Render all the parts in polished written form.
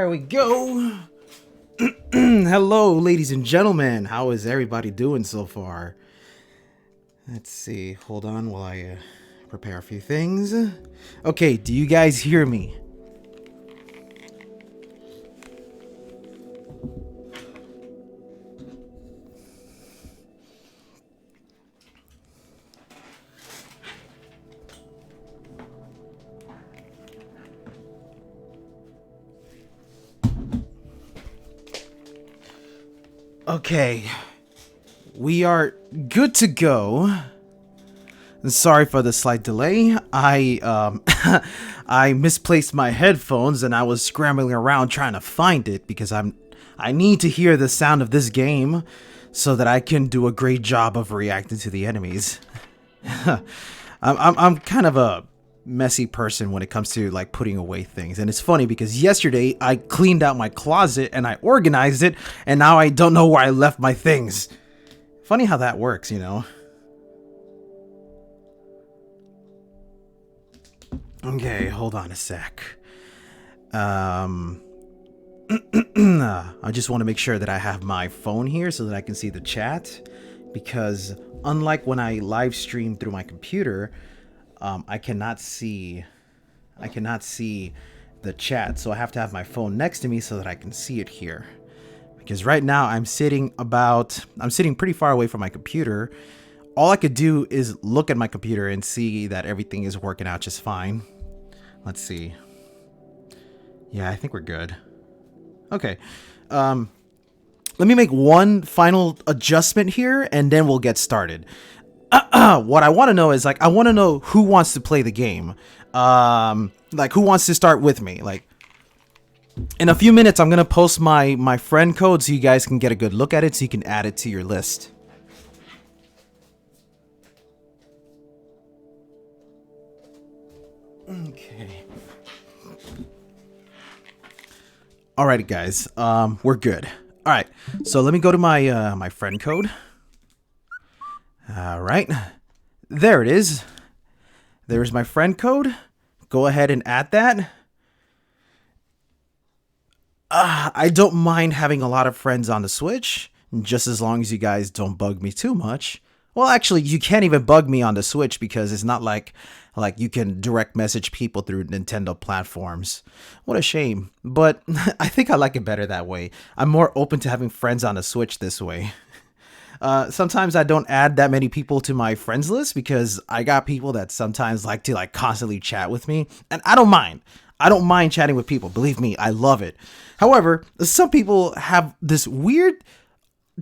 There we go. Hello, ladies and gentlemen. How is everybody doing so far? Let's see. Hold on while I prepare a few things. Okay, do you guys hear me? Okay, we are good to go. Sorry for the slight delay. I I misplaced my headphones and I was scrambling around trying to find it because I need to hear the sound of this game so that I can do a great job of reacting to the enemies. I'm kind of a messy person when it comes to like putting away things, and it's funny because yesterday I cleaned out my closet and I organized it, and now I don't know where I left my things. Funny how that works, you know. Okay, hold on a sec. I just want to make sure that I have my phone here so that I can see the chat, because unlike when I live stream through my computer, I cannot see the chat, so I have to have my phone next to me so that I can see it here. Because right now I'm sitting pretty far away from my computer. All I could do is look at my computer and see that everything is working out just fine. Let's see. Yeah, I think we're good. Okay. Let me make one final adjustment here and then we'll get started. What I want to know is, like, I want to know who wants to play the game. Like, who wants to start with me? Like, in a few minutes, I'm going to post my friend code so you guys can get a good look at it so you can add it to your list. Okay. Alrighty, guys. We're good. All right. So let me go to my my friend code. All right. There it is. There's my friend code. Go ahead and add that. I don't mind having a lot of friends on the Switch, just as long as you guys don't bug me too much. Well, actually, you can't even bug me on the Switch because it's not like you can direct message people through Nintendo platforms. What a shame. But I think I like it better that way. I'm more open to having friends on the Switch this way. Sometimes I don't add that many people to my friends list because I got people that sometimes like to constantly chat with me, and I don't mind. I don't mind chatting with people. Believe me, I love it. However, some people have this weird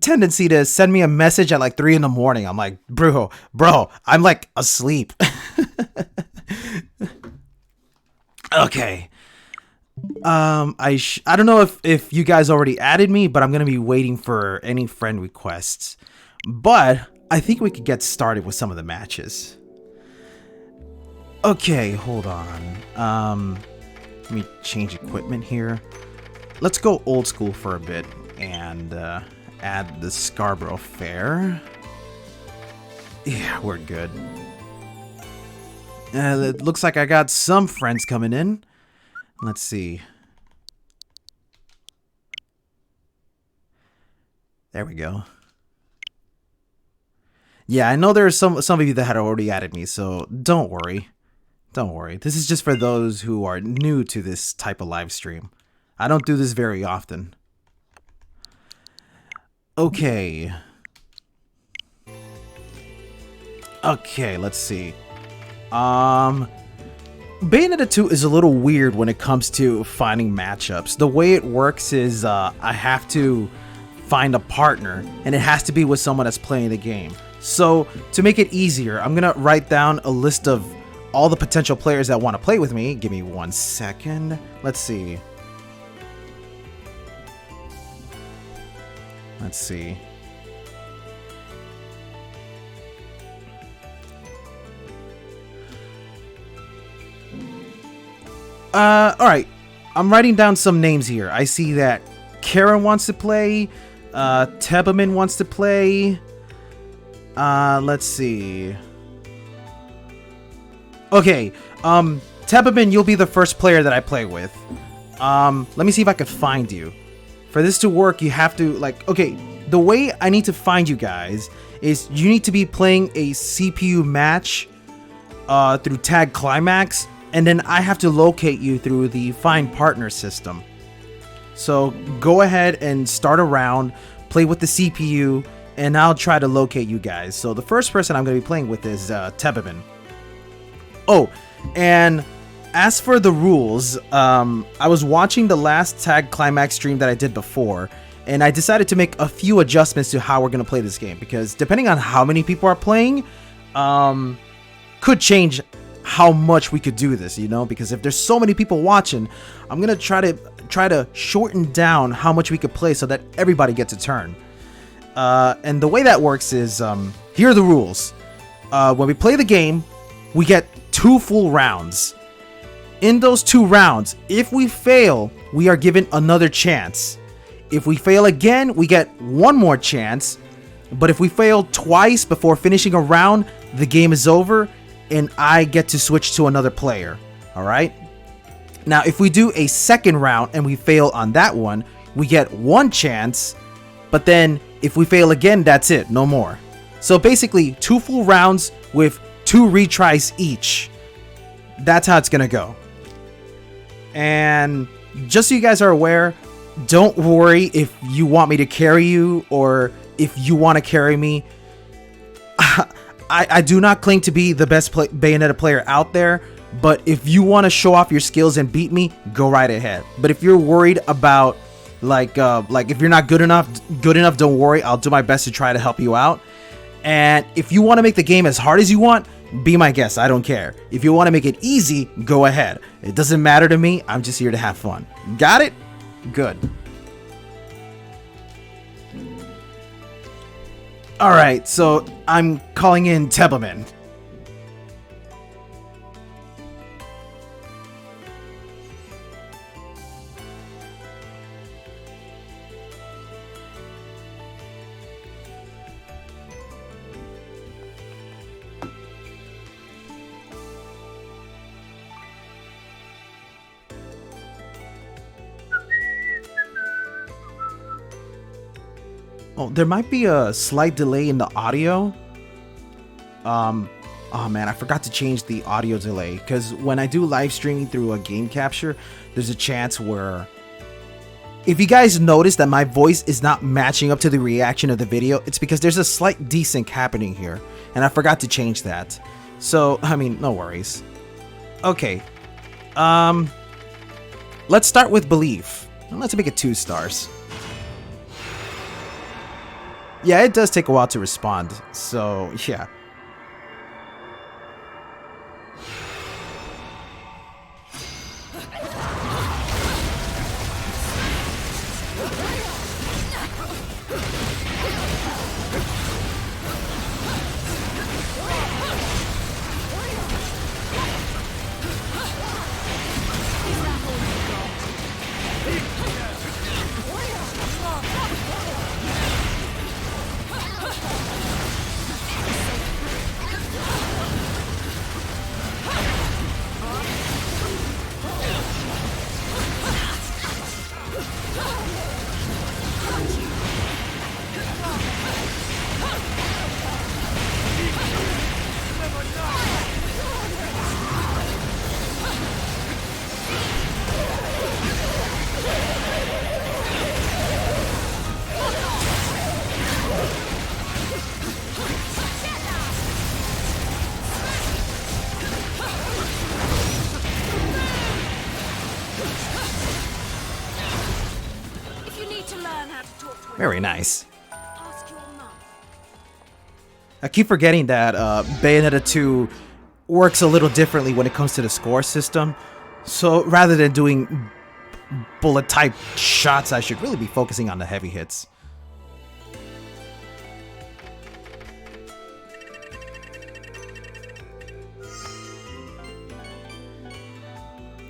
tendency to send me a message at like 3 in the morning. I'm like, bro, I'm like asleep. Okay. I don't know if you guys already added me, but I'm going to be waiting for any friend requests. But I think we could get started with some of the matches. Okay, hold on. Let me change equipment here. Let's go old school for a bit and add the Scarborough Fair. Yeah, we're good. It looks like I got some friends coming in. Let's see. There we go. Yeah, I know there are some of you that had already added me, so don't worry. Don't worry. This is just for those who are new to this type of live stream. I don't do this very often. Okay. Okay, let's see. Bayonetta 2 is a little weird when it comes to finding matchups. The way it works is I have to find a partner, and it has to be with someone that's playing the game. So to make it easier, I'm gonna write down a list of all the potential players that want to play with me. Give me 1 second. Let's see. Let's see. Alright. I'm writing down some names here. I see that Karen wants to play. Tebaman wants to play. Let's see. Okay. Tebaman, you'll be the first player that I play with. Let me see if I can find you. For this to work, you have to, like, okay, the way I need to find you guys is you need to be playing a CPU match through Tag Climax, and then I have to locate you through the Find Partner system. So go ahead and start a round, play with the CPU, and I'll try to locate you guys. So the first person I'm going to be playing with is Tebaman. Oh, and as for the rules, I was watching the last Tag Climax stream that I did before, and I decided to make a few adjustments to how we're going to play this game, because depending on how many people are playing, could change how much we could do this, you know, because if there's so many people watching, I'm going to try to shorten down how much we could play so that everybody gets a turn. And the way that works is, here are the rules. When we play the game, we get 2 full rounds. In those 2 rounds, if we fail, we are given another chance. If we fail again, we get 1 more chance. But if we fail twice before finishing a round, the game is over and I get to switch to another player. Alright? Now, if we do a second round and we fail on that one, we get 1 chance. But then if we fail again, that's it, no more. So basically, 2 full rounds with 2 retries each. That's how it's gonna go. And just so you guys are aware, don't worry if you want me to carry you or if you want to carry me. I do not claim to be the best Bayonetta player out there, but if you want to show off your skills and beat me, go right ahead. But if you're worried about like if you're not good enough, don't worry. I'll do my best to try to help you out. And if you want to make the game as hard as you want, be my guest. I don't care. If you want to make it easy, go ahead. It doesn't matter to me. I'm just here to have fun. Got it? Good. Alright, so I'm calling in Tebaman. Oh, there might be a slight delay in the audio. Oh man, I forgot to change the audio delay, because when I do live streaming through a game capture, there's a chance where if you guys notice that my voice is not matching up to the reaction of the video, it's because there's a slight desync happening here, and I forgot to change that. So, I mean, no worries. Okay. Let's start with Belief. Let's make it 2 stars. Yeah, it does take a while to respond, so yeah. Very nice. I keep forgetting that Bayonetta 2 works a little differently when it comes to the score system. So rather than doing bullet type shots, I should really be focusing on the heavy hits.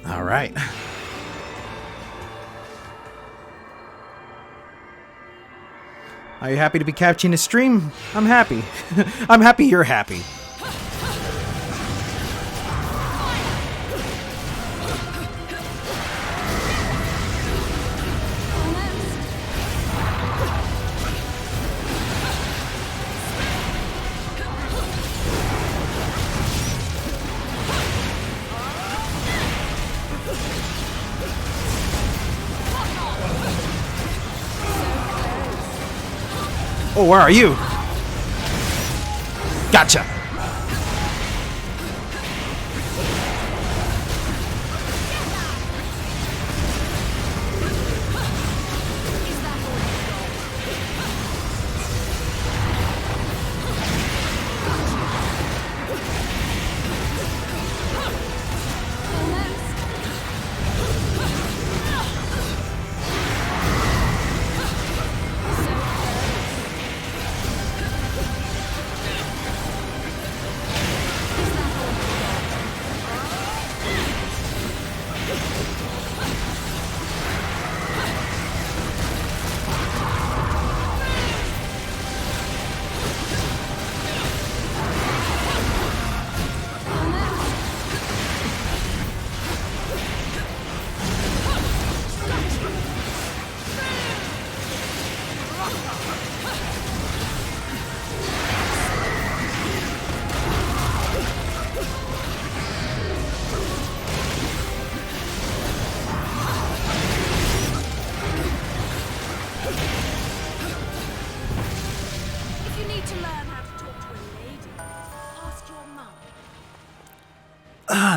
All right. Are you happy to be capturing the stream? I'm happy. I'm happy you're happy. Oh, where are you? Gotcha.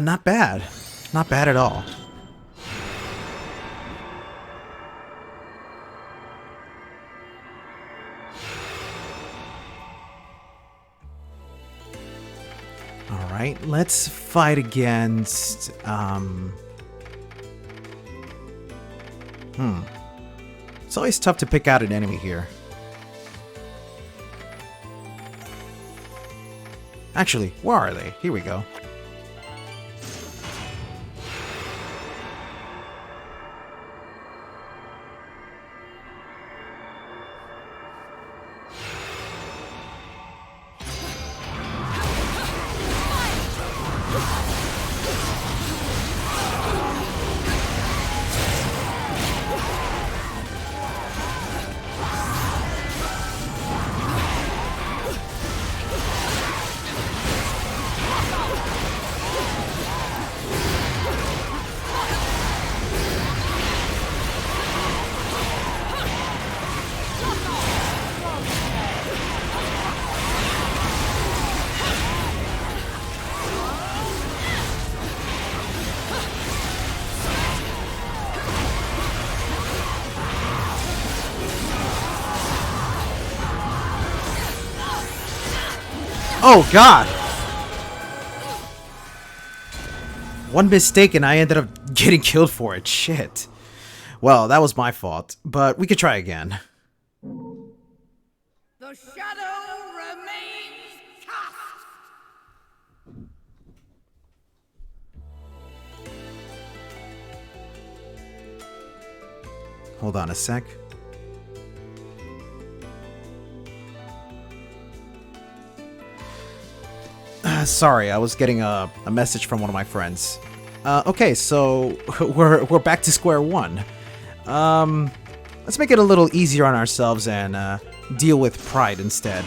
Not bad. Not bad at all. Alright, let's fight against... It's always tough to pick out an enemy here. Actually, where are they? Here we go. Oh, God! One mistake and I ended up getting killed for it. Shit. Well, that was my fault, but we could try again. The shadow remains cast. Hold on a sec. Sorry, I was getting a message from one of my friends. Okay, so we're back to square one. Let's make it a little easier on ourselves and deal with pride instead.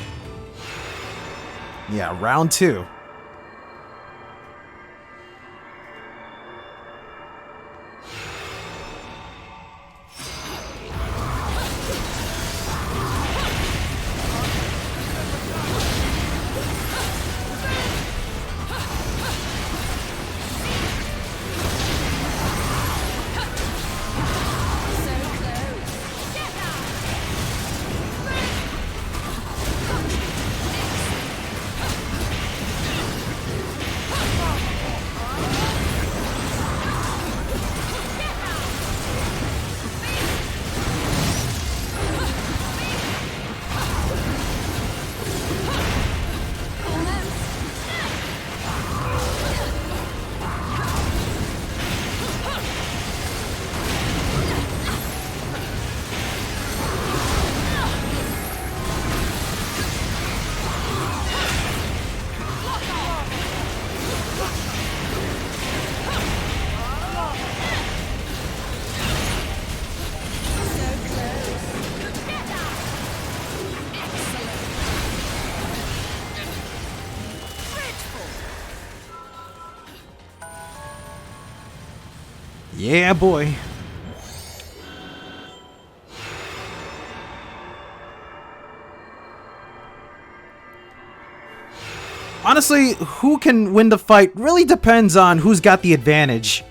Yeah, round two. Yeah, boy. Honestly, who can win the fight really depends on who's got the advantage.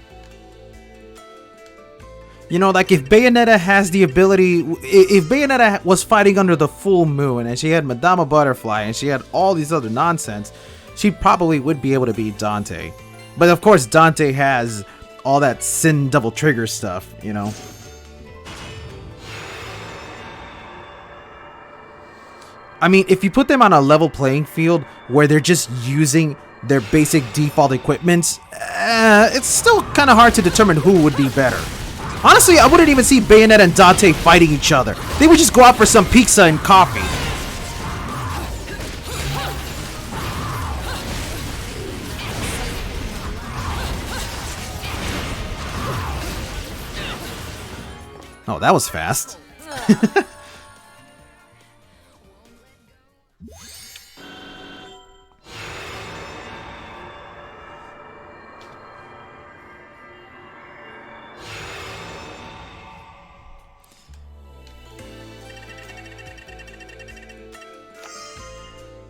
You know, like if Bayonetta has the ability, if Bayonetta was fighting under the full moon and she had Madama Butterfly and she had all these other nonsense, she probably would be able to beat Dante. But of course, Dante has all that Sin double trigger stuff, you know. I mean, if you put them on a level playing field where they're just using their basic default equipments, it's still kind of hard to determine who would be better. Honestly, I wouldn't even see Bayonetta and Dante fighting each other. They would just go out for some pizza and coffee. Oh, that was fast.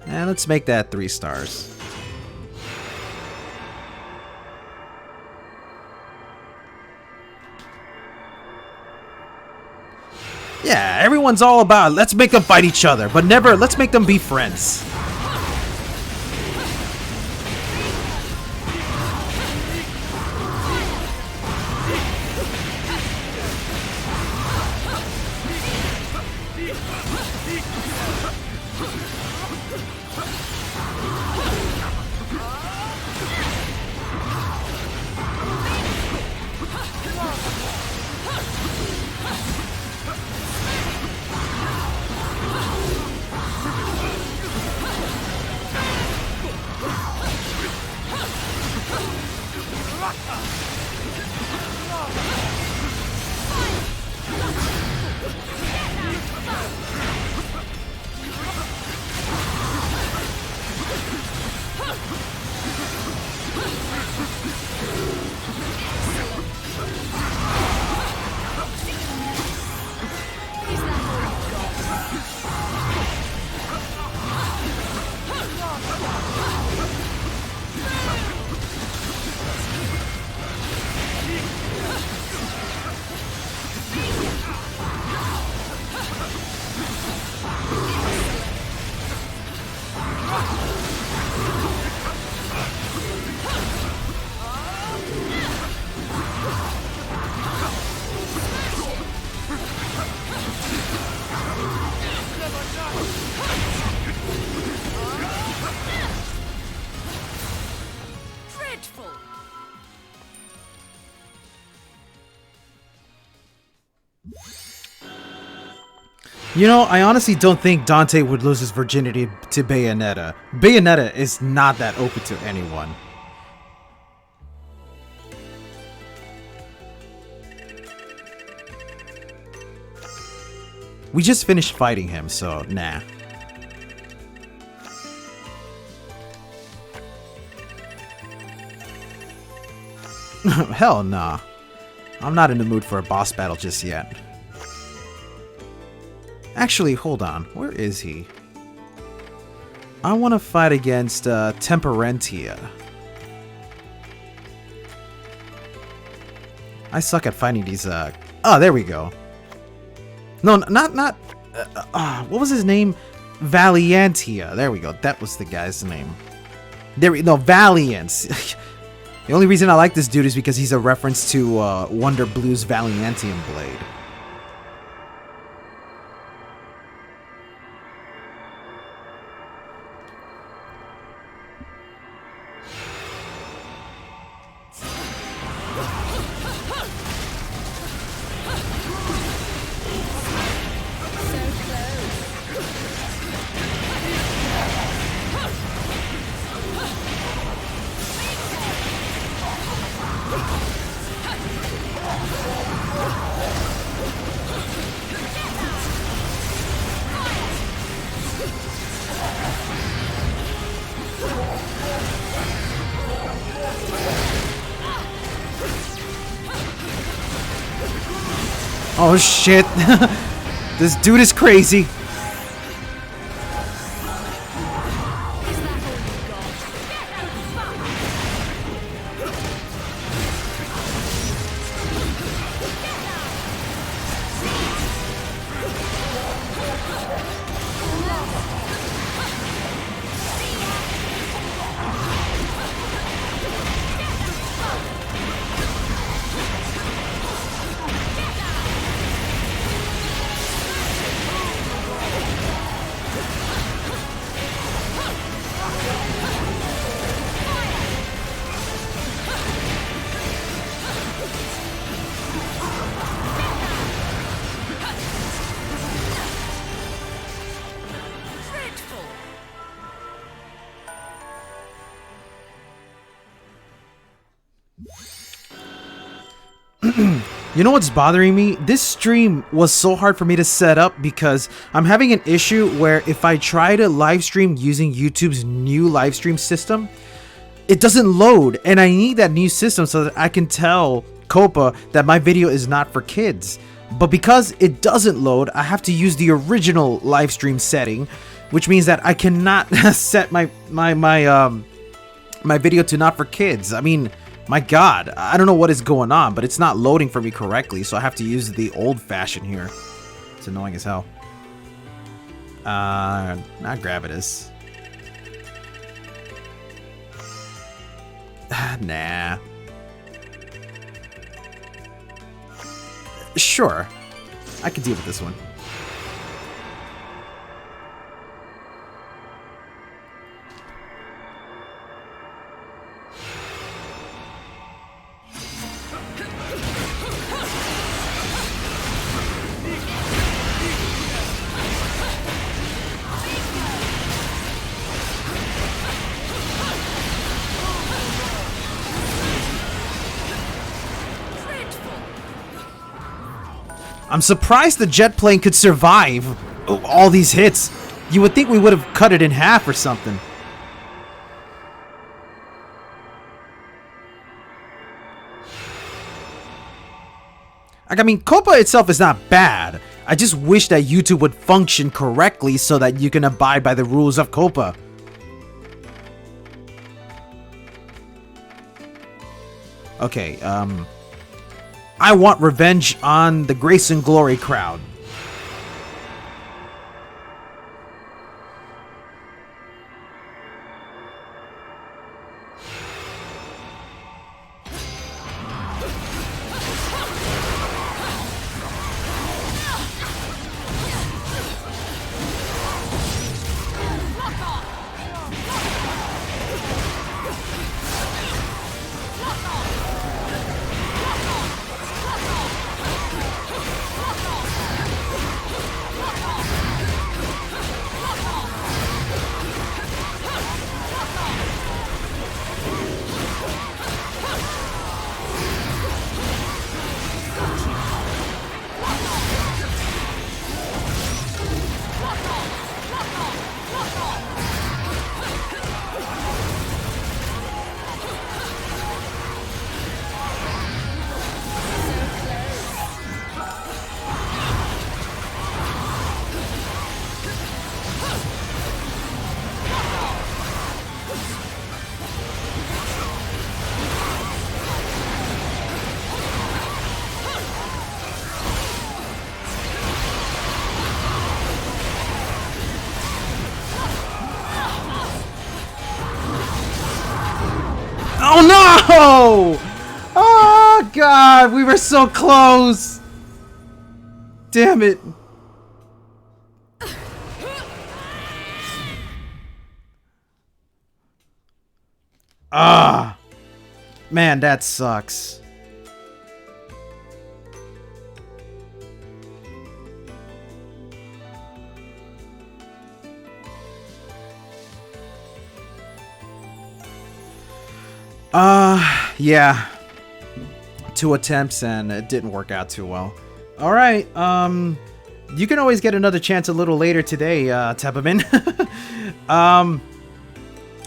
And let's make that 3 stars. Yeah, everyone's all about let's make them fight each other, but never let's make them be friends. You know, I honestly don't think Dante would lose his virginity to Bayonetta. Bayonetta is not that open to anyone. We just finished fighting him, so nah. Hell nah. I'm not in the mood for a boss battle just yet. Actually, hold on. Where is he? I want to fight against Temperentia. I suck at finding these. Oh, there we go. No, not. What was his name? Valiantia. There we go. That was the guy's name. There we no Valiance. The only reason I like this dude is because he's a reference to Wonder Blue's Valiantium blade. Oh shit. This dude is crazy. You know what's bothering me? This stream was so hard for me to set up because I'm having an issue where if I try to live stream using YouTube's new live stream system, it doesn't load, and I need that new system so that I can tell Copa that my video is not for kids. But because it doesn't load, I have to use the original live stream setting, which means that I cannot set my video to not for kids. I mean, my God, I don't know what is going on, but it's not loading for me correctly, so I have to use the old fashioned here. It's annoying as hell. Not Gravitas. Nah. Sure. I can deal with this one. I'm surprised the jet plane could survive all these hits. You would think we would have cut it in half or something. Like, I mean, Copa itself is not bad. I just wish that YouTube would function correctly so that you can abide by the rules of Copa. Okay, I want revenge on the Grace and Glory crowd. Oh no! Oh God, we were so close. Damn it. Ah, man, that sucks. Yeah. 2 attempts and it didn't work out too well. All right. You can always get another chance a little later today, Tepamin.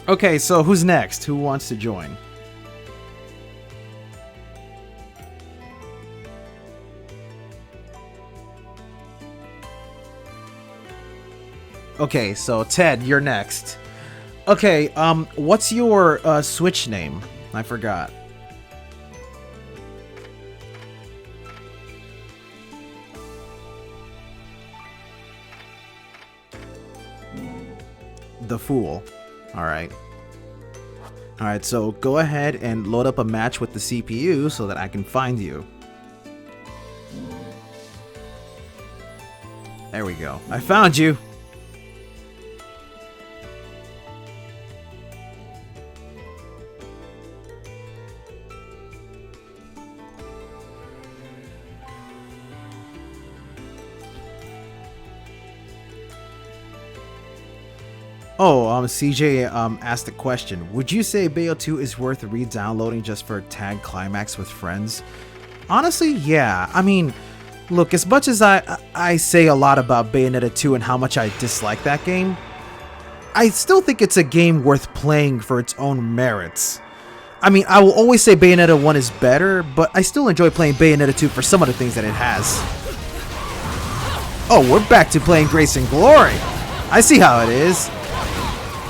Okay, so who's next? Who wants to join? Okay, so Ted, you're next. Okay, what's your Switch name? I forgot. the fool. Alright. Alright, so go ahead and load up a match with the CPU so that I can find you. There we go. I found you! Oh, CJ asked a question. Would you say Bayo 2 is worth re-downloading just for tag Climax with friends? Honestly, yeah. I mean, look, as much as I say a lot about Bayonetta 2 and how much I dislike that game, I still think it's a game worth playing for its own merits. I mean, I will always say Bayonetta 1 is better, but I still enjoy playing Bayonetta 2 for some of the things that it has. Oh, we're back to playing Grace and Glory. I see how it is.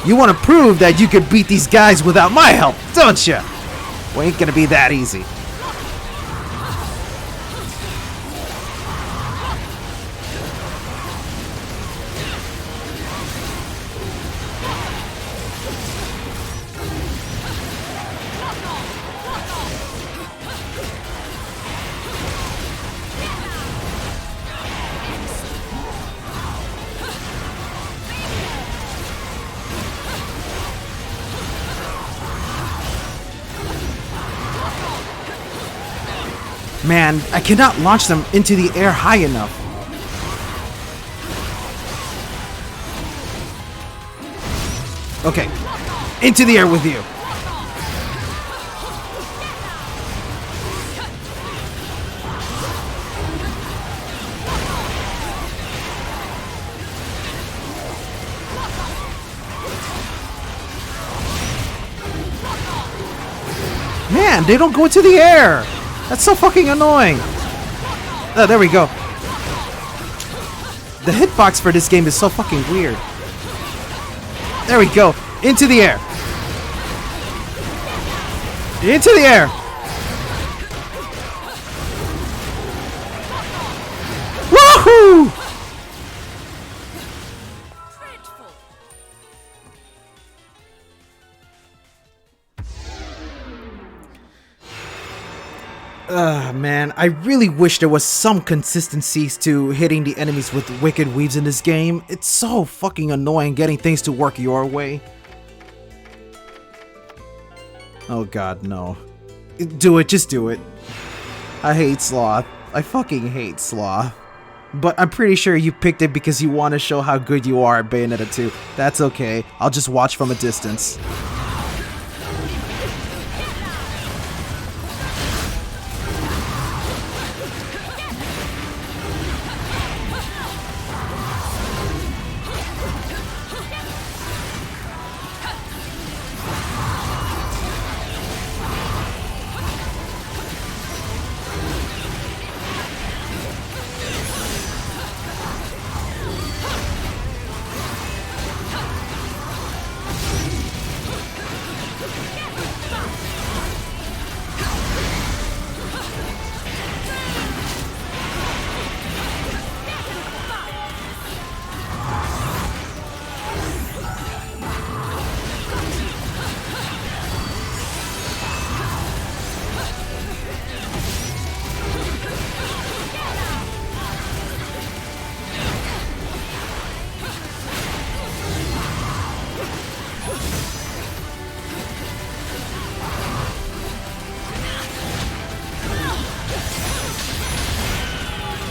You want to prove that you could beat these guys without my help, don't you? Well, ain't gonna be that easy. Man, I cannot launch them into the air high enough. Okay, into the air with you. Man, they don't go into the air. That's so fucking annoying. Oh, there we go. The hitbox for this game is so fucking weird. There we go. Into the air. Into the air. Woohoo! Man, I really wish there was some consistencies to hitting the enemies with wicked weaves in this game. It's so fucking annoying getting things to work your way. Oh god, no. Do it, just do it. I hate Sloth. I fucking hate Sloth. But I'm pretty sure you picked it because you want to show how good you are at Bayonetta 2. That's okay. I'll just watch from a distance.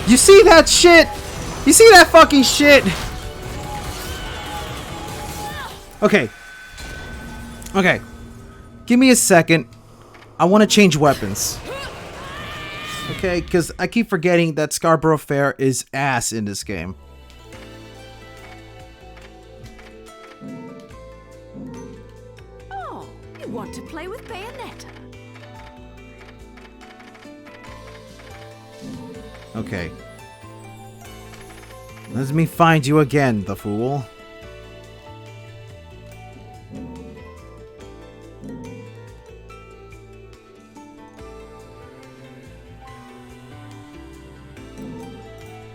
You see that shit? You see that fucking shit? Okay. Okay. Give me a second. I want to change weapons. Okay, because I keep forgetting that Scarborough Fair is ass in this game. Oh, you want to play with Bayonetta? Okay. Let me find you again, the fool.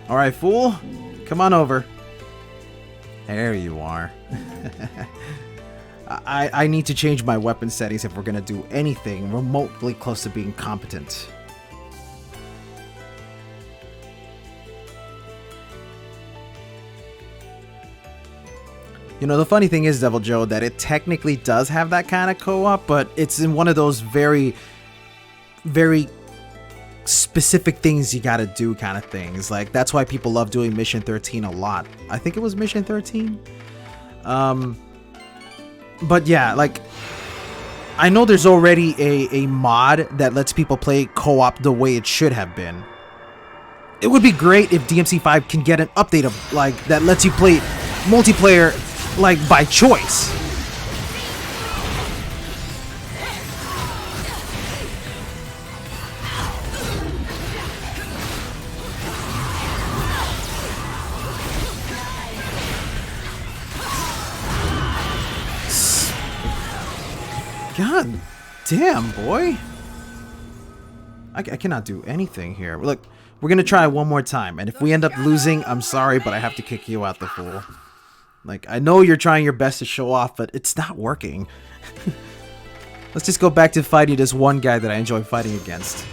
Alright, fool. Come on over. There you are. I need to change my weapon settings if we're gonna do anything remotely close to being competent. You know, the funny thing is, Devil Joe, that it technically does have that kind of co-op, but it's in one of those very, very specific things you gotta do kind of things. Like, that's why people love doing Mission 13 a lot. I think it was Mission 13? But yeah, like, I know there's already a mod that lets people play co-op the way it should have been. It would be great if DMC5 can get an update of, like, that lets you play multiplayer, like, by choice. God damn, boy. I cannot do anything here. Look, we're gonna try one more time, and if we end up losing, I'm sorry, but I have to kick you out the fool. Like, I know you're trying your best to show off, but it's not working. Let's just go back to fighting this one guy that I enjoy fighting against.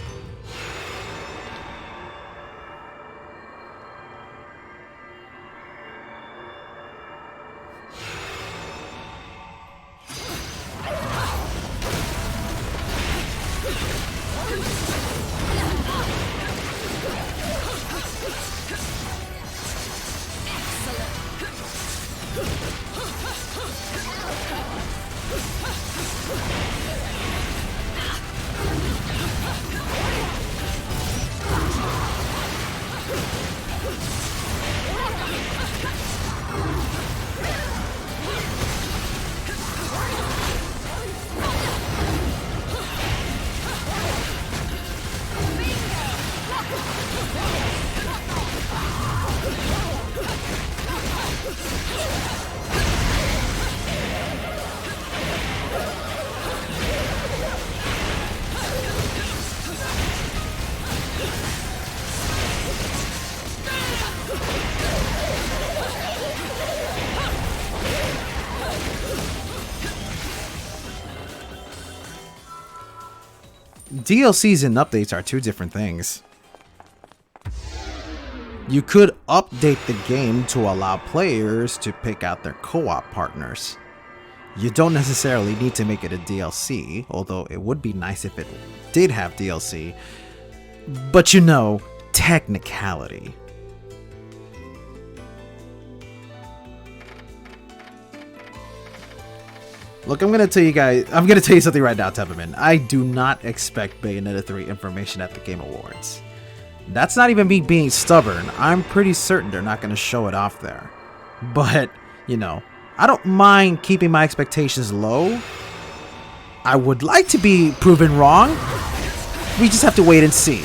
DLCs and updates are two different things. You could update the game to allow players to pick out their co-op partners. You don't necessarily need to make it a DLC, although it would be nice if it did have DLC. But you know, technicality. Look, I'm gonna tell you something right now, Tepperman. I do not expect Bayonetta 3 information at the Game Awards. That's not even me being stubborn. I'm pretty certain they're not gonna show it off there. But, you know, I don't mind keeping my expectations low. I would like to be proven wrong. We just have to wait and see.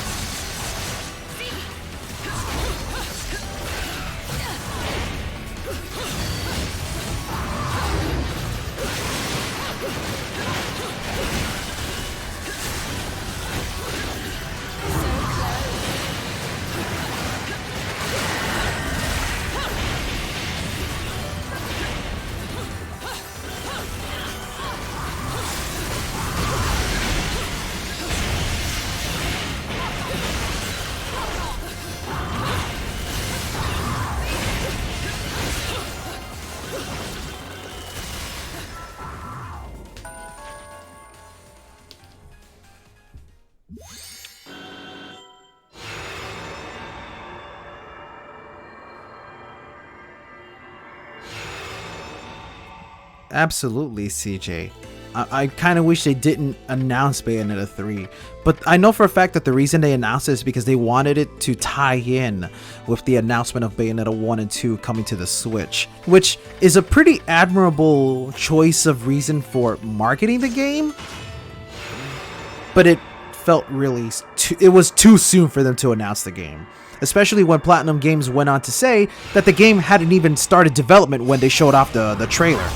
Absolutely, CJ. I kind of wish they didn't announce Bayonetta 3, but I know for a fact that the reason they announced it is because they wanted it to tie in with the announcement of Bayonetta 1 and 2 coming to the Switch, which is a pretty admirable choice of reason for marketing the game, but it felt really, it was too soon for them to announce the game. Especially when PlatinumGames went on to say that the game hadn't even started development when they showed off the trailer.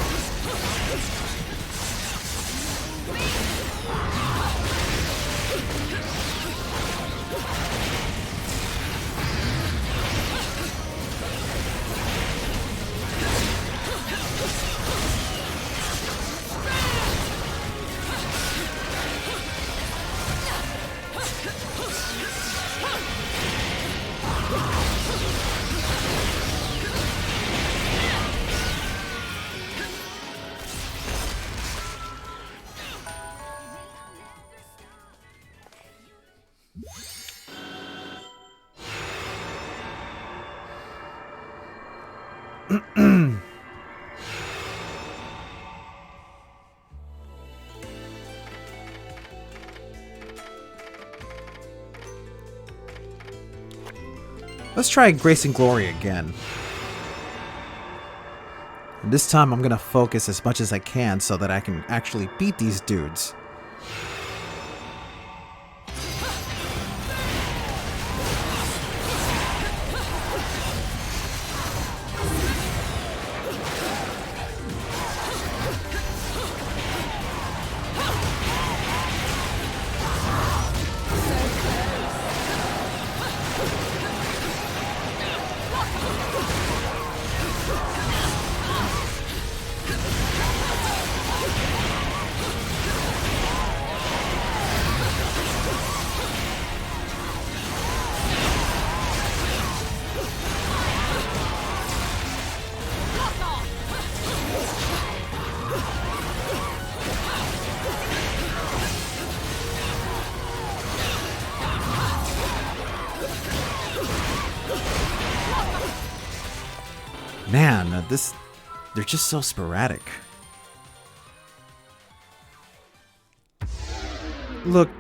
Let's try Grace and Glory again. And this time I'm gonna focus as much as I can so that I can actually beat these dudes. Man, they're just so sporadic. Look,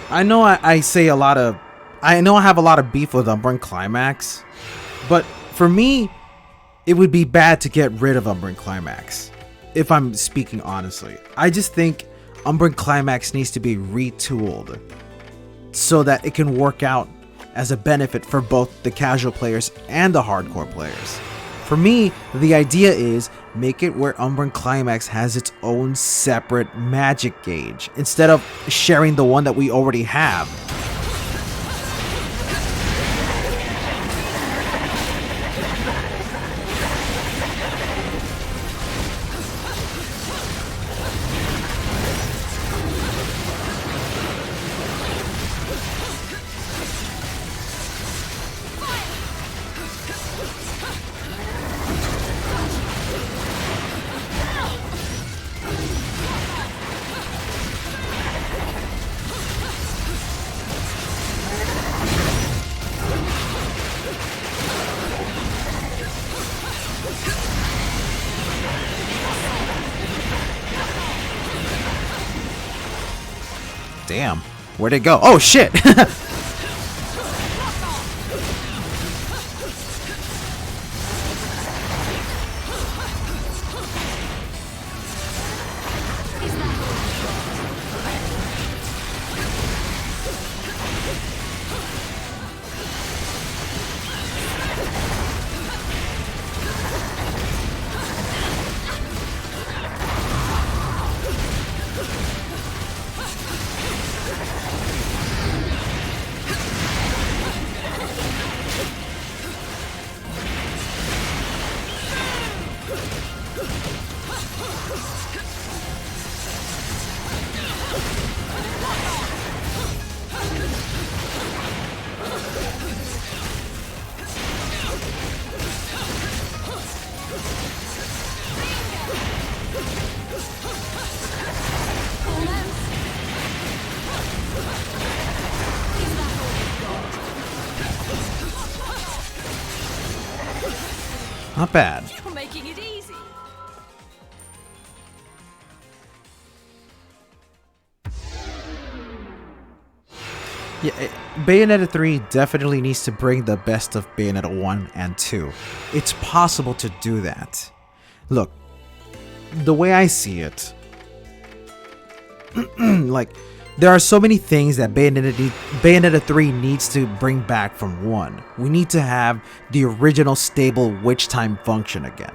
I know I say a lot of, I know I have a lot of beef with Umbra and Climax, but for me, it would be bad to get rid of Umbra and Climax, if I'm speaking honestly. I just think Umbra and Climax needs to be retooled so that it can work out as a benefit for both the casual players and the hardcore players. For me, the idea is make it where Umbra and Climax has its own separate magic gauge instead of sharing the one that we already have. Damn, where'd it go? Oh shit! Not bad. You're making it easy. Yeah, Bayonetta 3 definitely needs to bring the best of Bayonetta 1 and 2. It's possible to do that. Look, the way I see it, like, there are so many things that Bayonetta 3 needs to bring back from 1. We need to have the original stable witch time function again.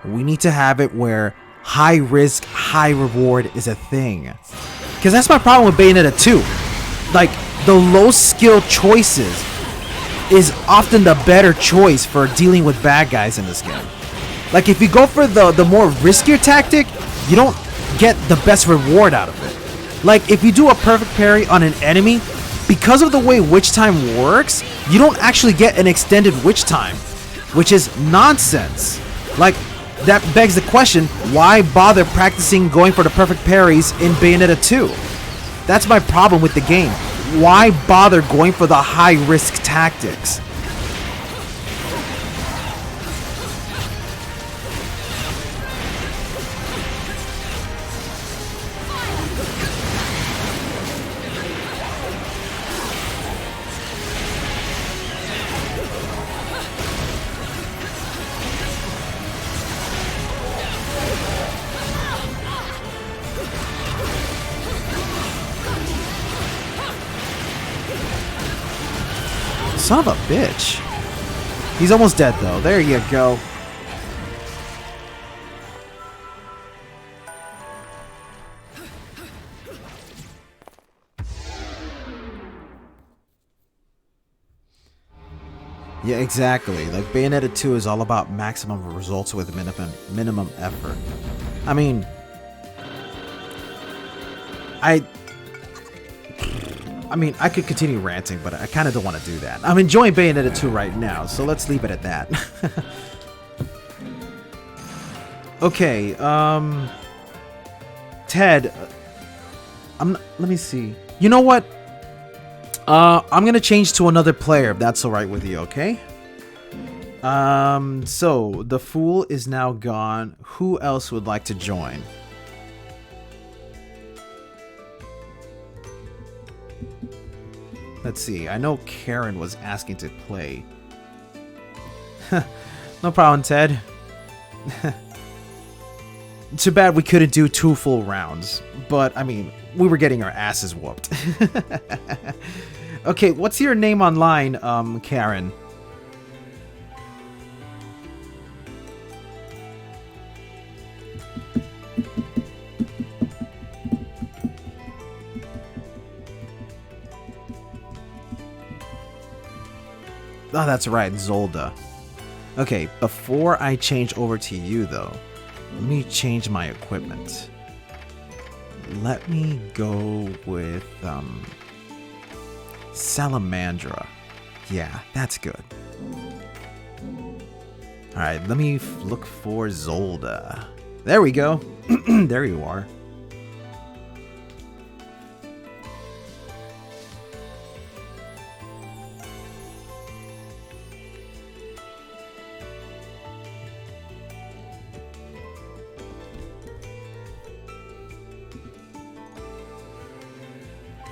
We need to have it where high risk, high reward is a thing. Because that's my problem with Bayonetta 2. Like, the low skill choices is often the better choice for dealing with bad guys in this game. Like, if you go for the more riskier tactic, you don't get the best reward out of it. Like, if you do a perfect parry on an enemy, because of the way witch time works, you don't actually get an extended witch time, which is nonsense. Like, that begs the question, why bother practicing going for the perfect parries in Bayonetta 2? That's my problem with the game. Why bother going for the high risk tactics? son of a bitch. He's almost dead, though. There you go. Yeah, exactly. Like, Bayonetta 2 is all about maximum results with minimum effort. I mean, I I could continue ranting, but I kind of don't want to do that. I'm enjoying Bayonetta 2 right now, so let's leave it at that. Okay, Ted, let me see. You know what? I'm gonna change to another player if that's alright with you, okay? So the fool is now gone. Who else would like to join? Let's see. I know Karen was asking to play. No problem, Ted. Too bad we couldn't do 2 full rounds. But, I mean, we were getting our asses whooped. Okay, what's your name online, Karen? Oh, that's right, Zolda. Okay, before I change over to you, though, let me change my equipment. Let me go with, Salamandra. Yeah, that's good. Alright, let me look for Zolda. There we go. There you are.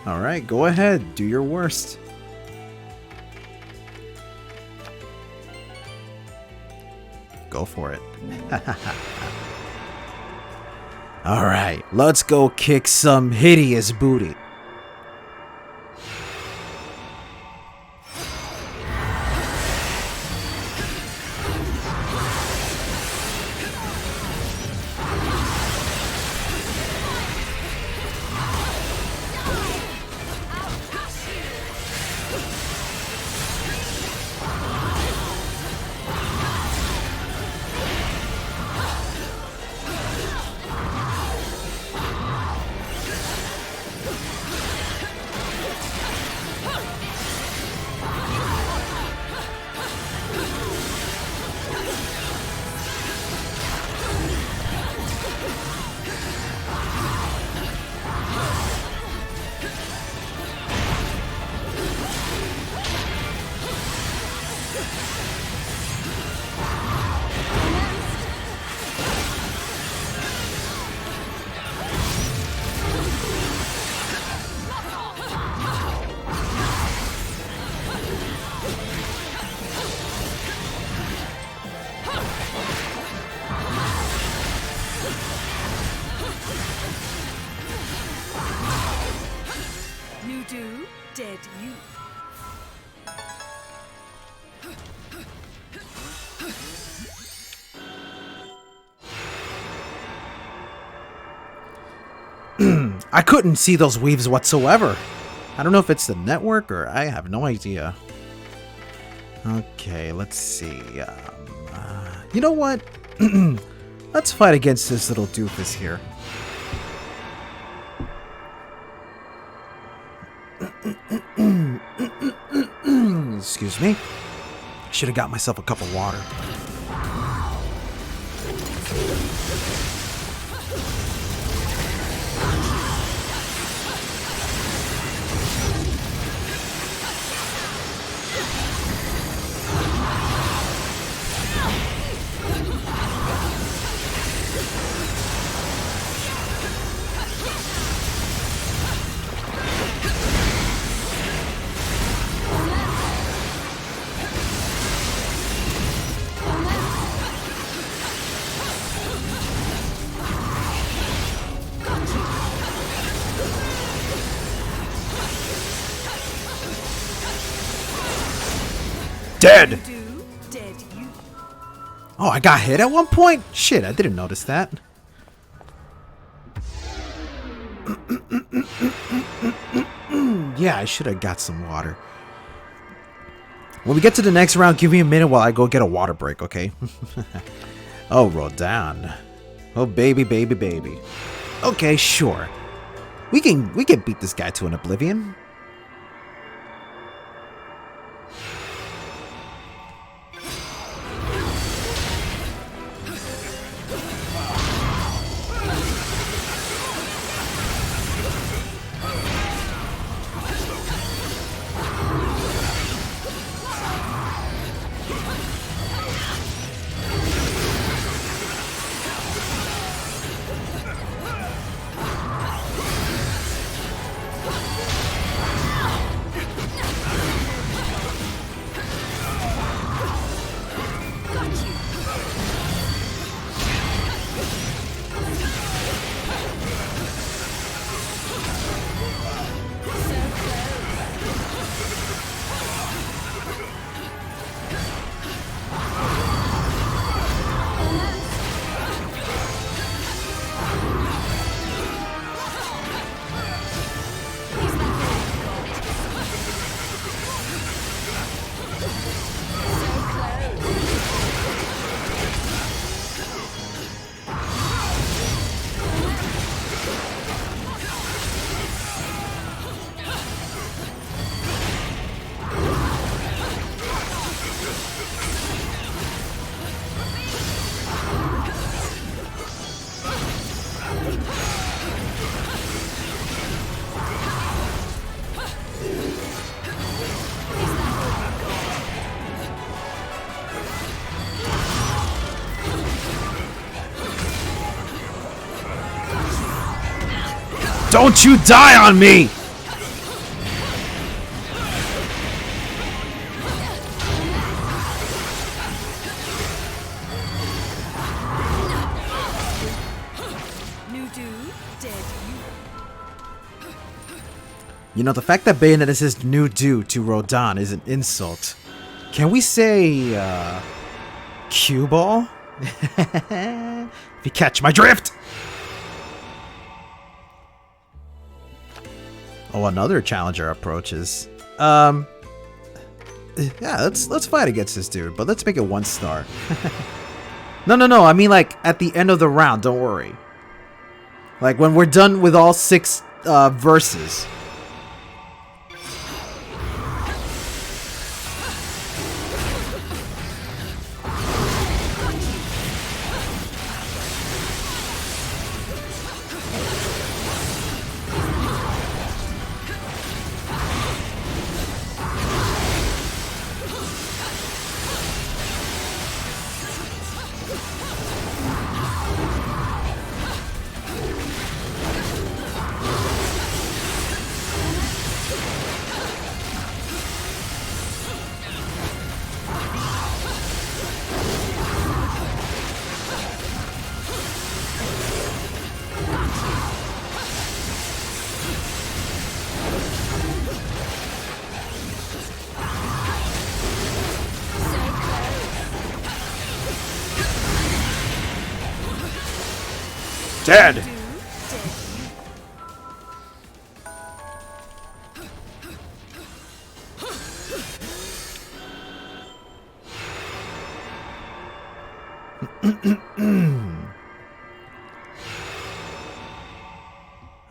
Alright, go ahead. Do your worst. Go for it. Alright, let's go kick some hideous booty. Dead you. I couldn't see those weaves whatsoever. I don't know if it's the network or I have no idea. Okay, let's see. You know what? Let's fight against this little doofus here. Excuse me. Should have got myself a cup of water. Dead! Do, dead you. Oh, I got hit at one point? Shit, I didn't notice that. Yeah, I should have got some water. When we get to the next round, give me a minute while I go get a water break, okay? Oh, Rodan. Oh, baby, baby, baby. Okay, sure. We can beat this guy to an oblivion. Don't you die on me! New do, dead you. You know, the fact that Bayonetta says new do to Rodan is an insult. Can we say, cue ball? If you catch my drift! Oh, another challenger approaches. Yeah, let's fight against this dude, but let's make it 1 star. No, I mean like at the end of the round, don't worry. Like when we're done with all 6 verses. Dead!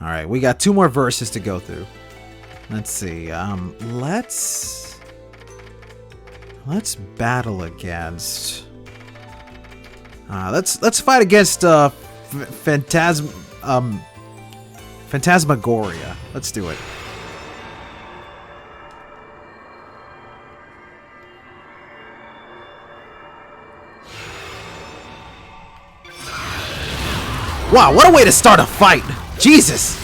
Alright, we got 2 more verses to go through. Let's see, let's battle against... let's fight against, Phantasmagoria. Let's do it. Wow, what a way to start a fight! Jesus!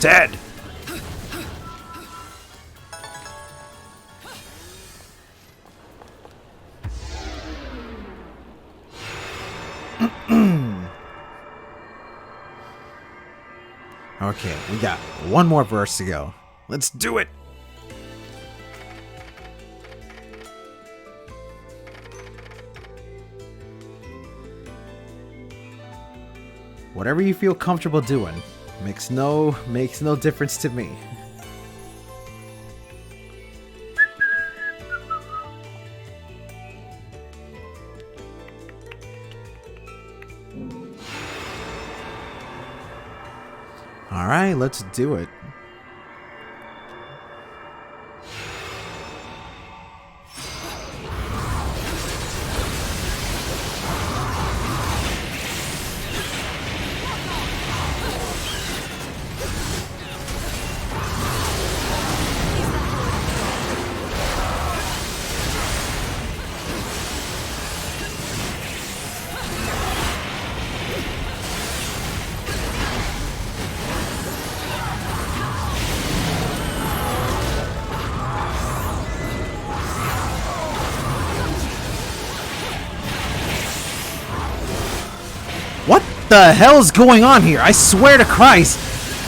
dead. Okay, we got one more verse to go. Let's do it. Whatever you feel comfortable doing makes no difference to me. All right, let's do it. What the hell's going on here? I swear to Christ,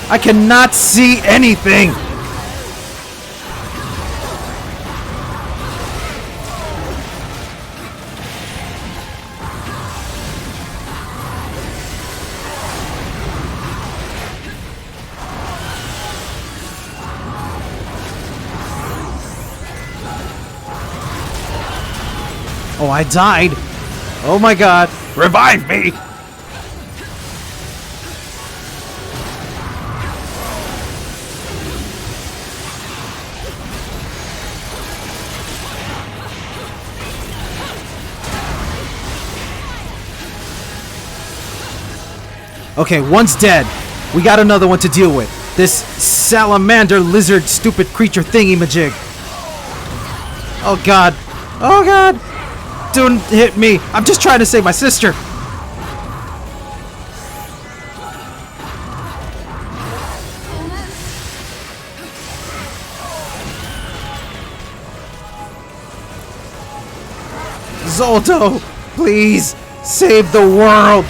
I cannot see anything. Oh, I died. Oh my God, revive me. Okay, one's dead. We got another one to deal with. This salamander lizard stupid creature thingy-majig. Oh God. Oh God. Don't hit me. I'm just trying to save my sister. Zolto, please save the world.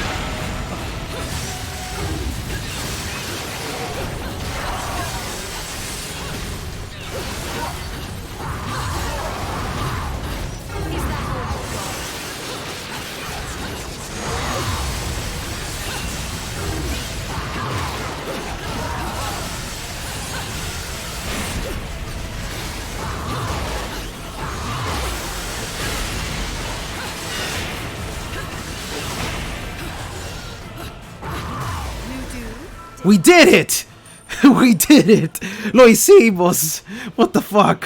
We did it! We did it! Lo hicimos! What the fuck?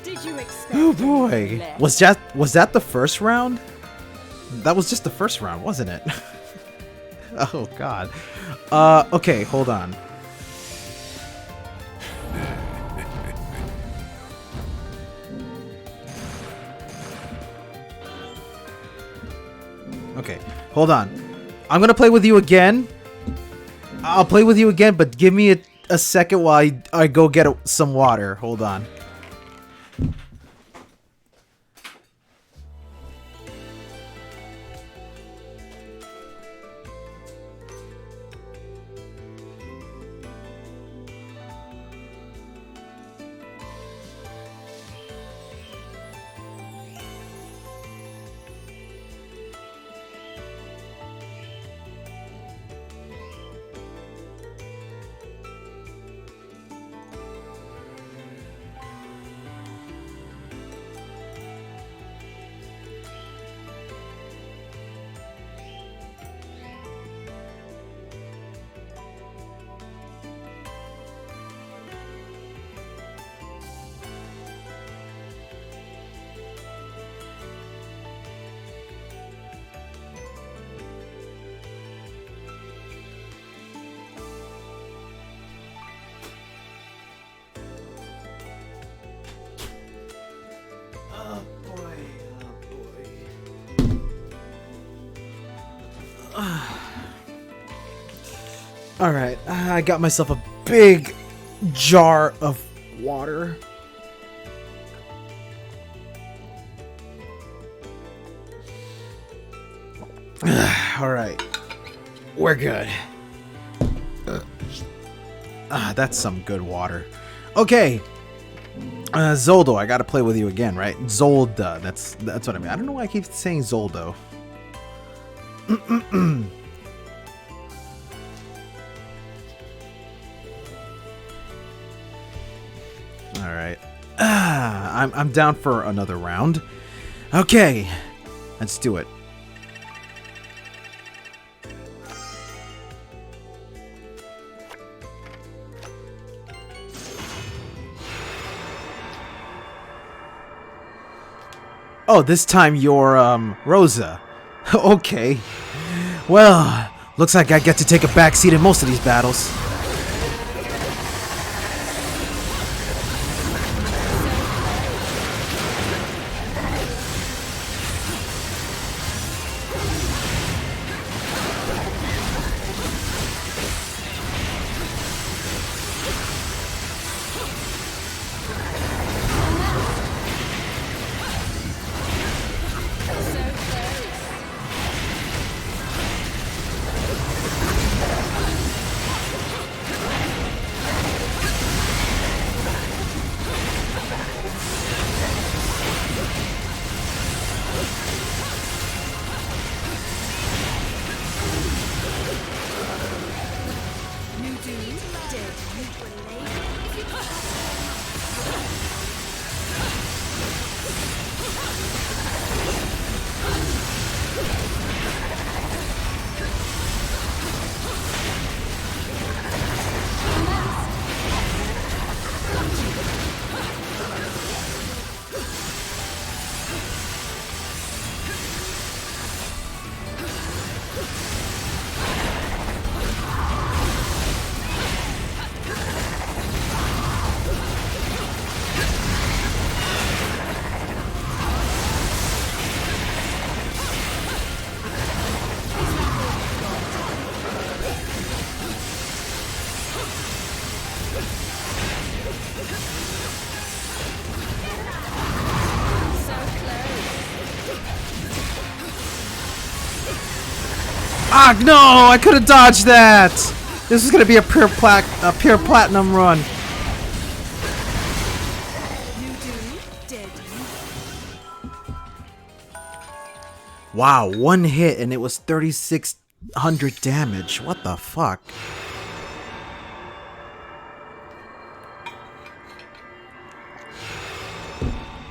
Did you expect Oh boy. Was that the first round? That was just the first round, wasn't it? Oh God. Okay, hold on. Okay, hold on. I'm gonna play with you again. I'll play with you again, but give me a second while I go get some water. Hold on. Alright, I got myself a big jar of water. Alright, we're good. That's some good water. Okay, Zoldo, I gotta play with you again, right? Zolda, that's what I mean. I don't know why I keep saying Zoldo. Alright. I'm down for another round. Okay, let's do it. Oh, this time you're, Rosa. Okay. Well, looks like I get to take a backseat in most of these battles. Ah, no! I could have dodged that! This is gonna be a pure platinum run. Wow, one hit and it was 3,600 damage. What the fuck?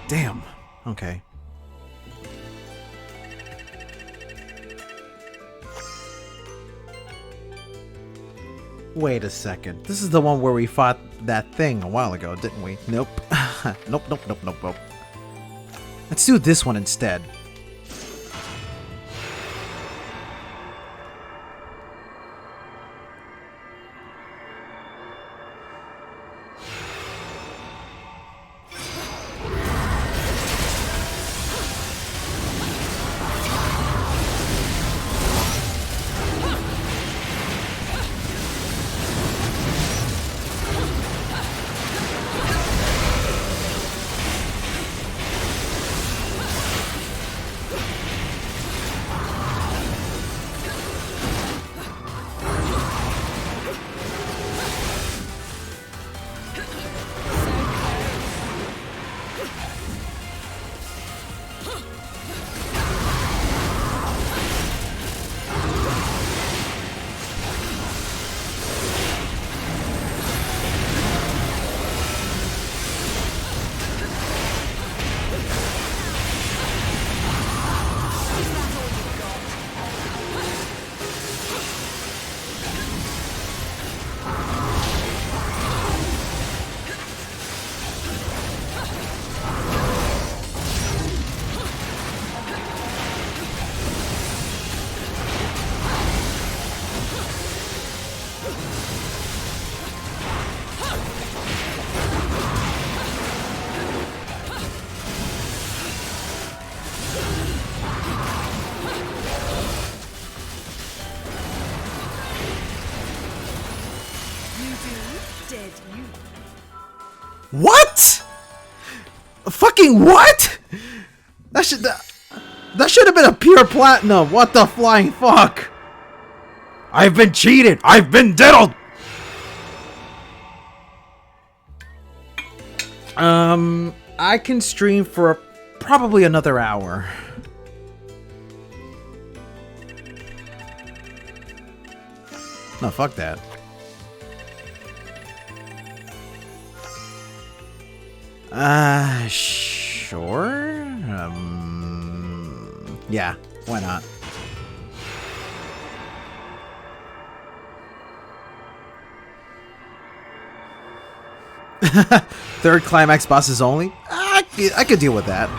Damn. Okay. Wait a second. This is the one where we fought that thing a while ago, didn't we? Nope. Nope, nope, nope, nope, nope. Let's do this one instead. Dead you. What? Fucking what? That should have been a pure platinum. What the flying fuck? I've been cheated. I've been diddled. I can stream for probably another hour. No, fuck that. Sure. Yeah, why not? Third climax bosses only? I could deal with that.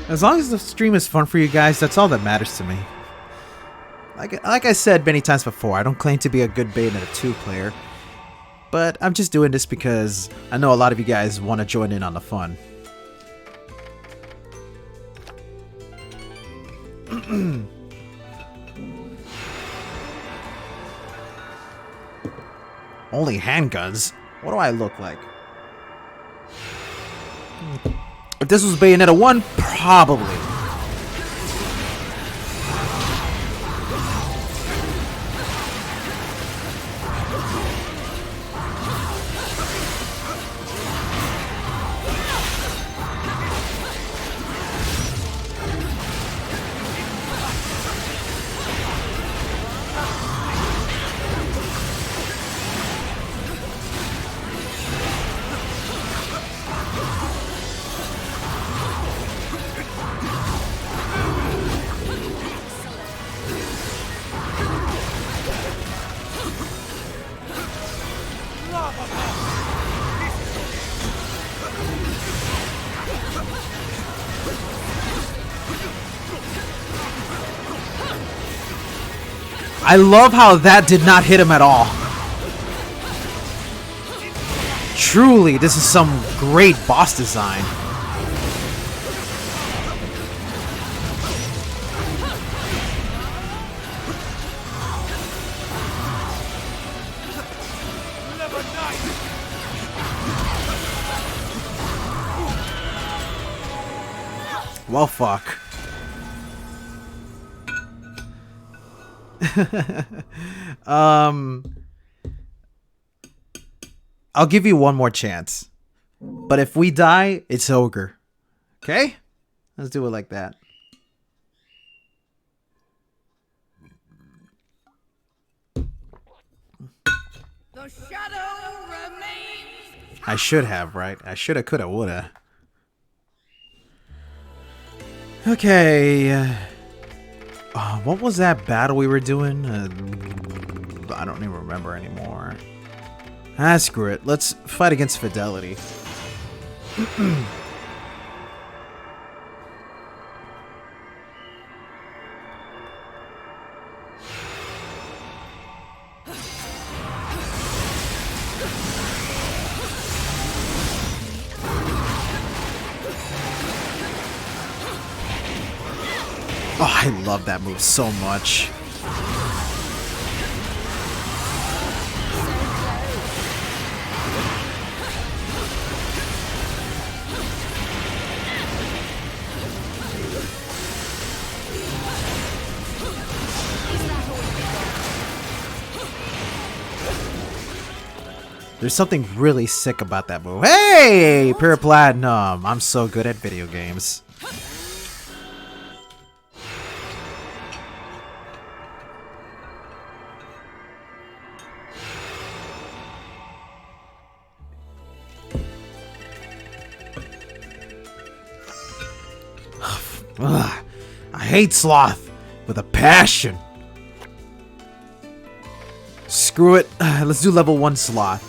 As long as the stream is fun for you guys, that's all that matters to me. Like I said many times before, I don't claim to be a good Bayonetta 2 player, but I'm just doing this because I know a lot of you guys want to join in on the fun. Only handguns? What do I look like? If this was Bayonetta 1, probably. I love how that did not hit him at all. Truly, this is some great boss design. Well, fuck. I'll give you one more chance. But if we die, it's ogre. Okay? Let's do it like that. The shadow remains. I should have, right? I shoulda, coulda, woulda. Okay. What was that battle we were doing? I don't even remember anymore. Ah, screw it. Let's fight against Fidelity. Oh, I love that move so much. There's something really sick about that move. Hey, pure platinum. I'm so good at video games. Ugh, I hate sloth with a passion. Screw it. Let's do level 1 slot.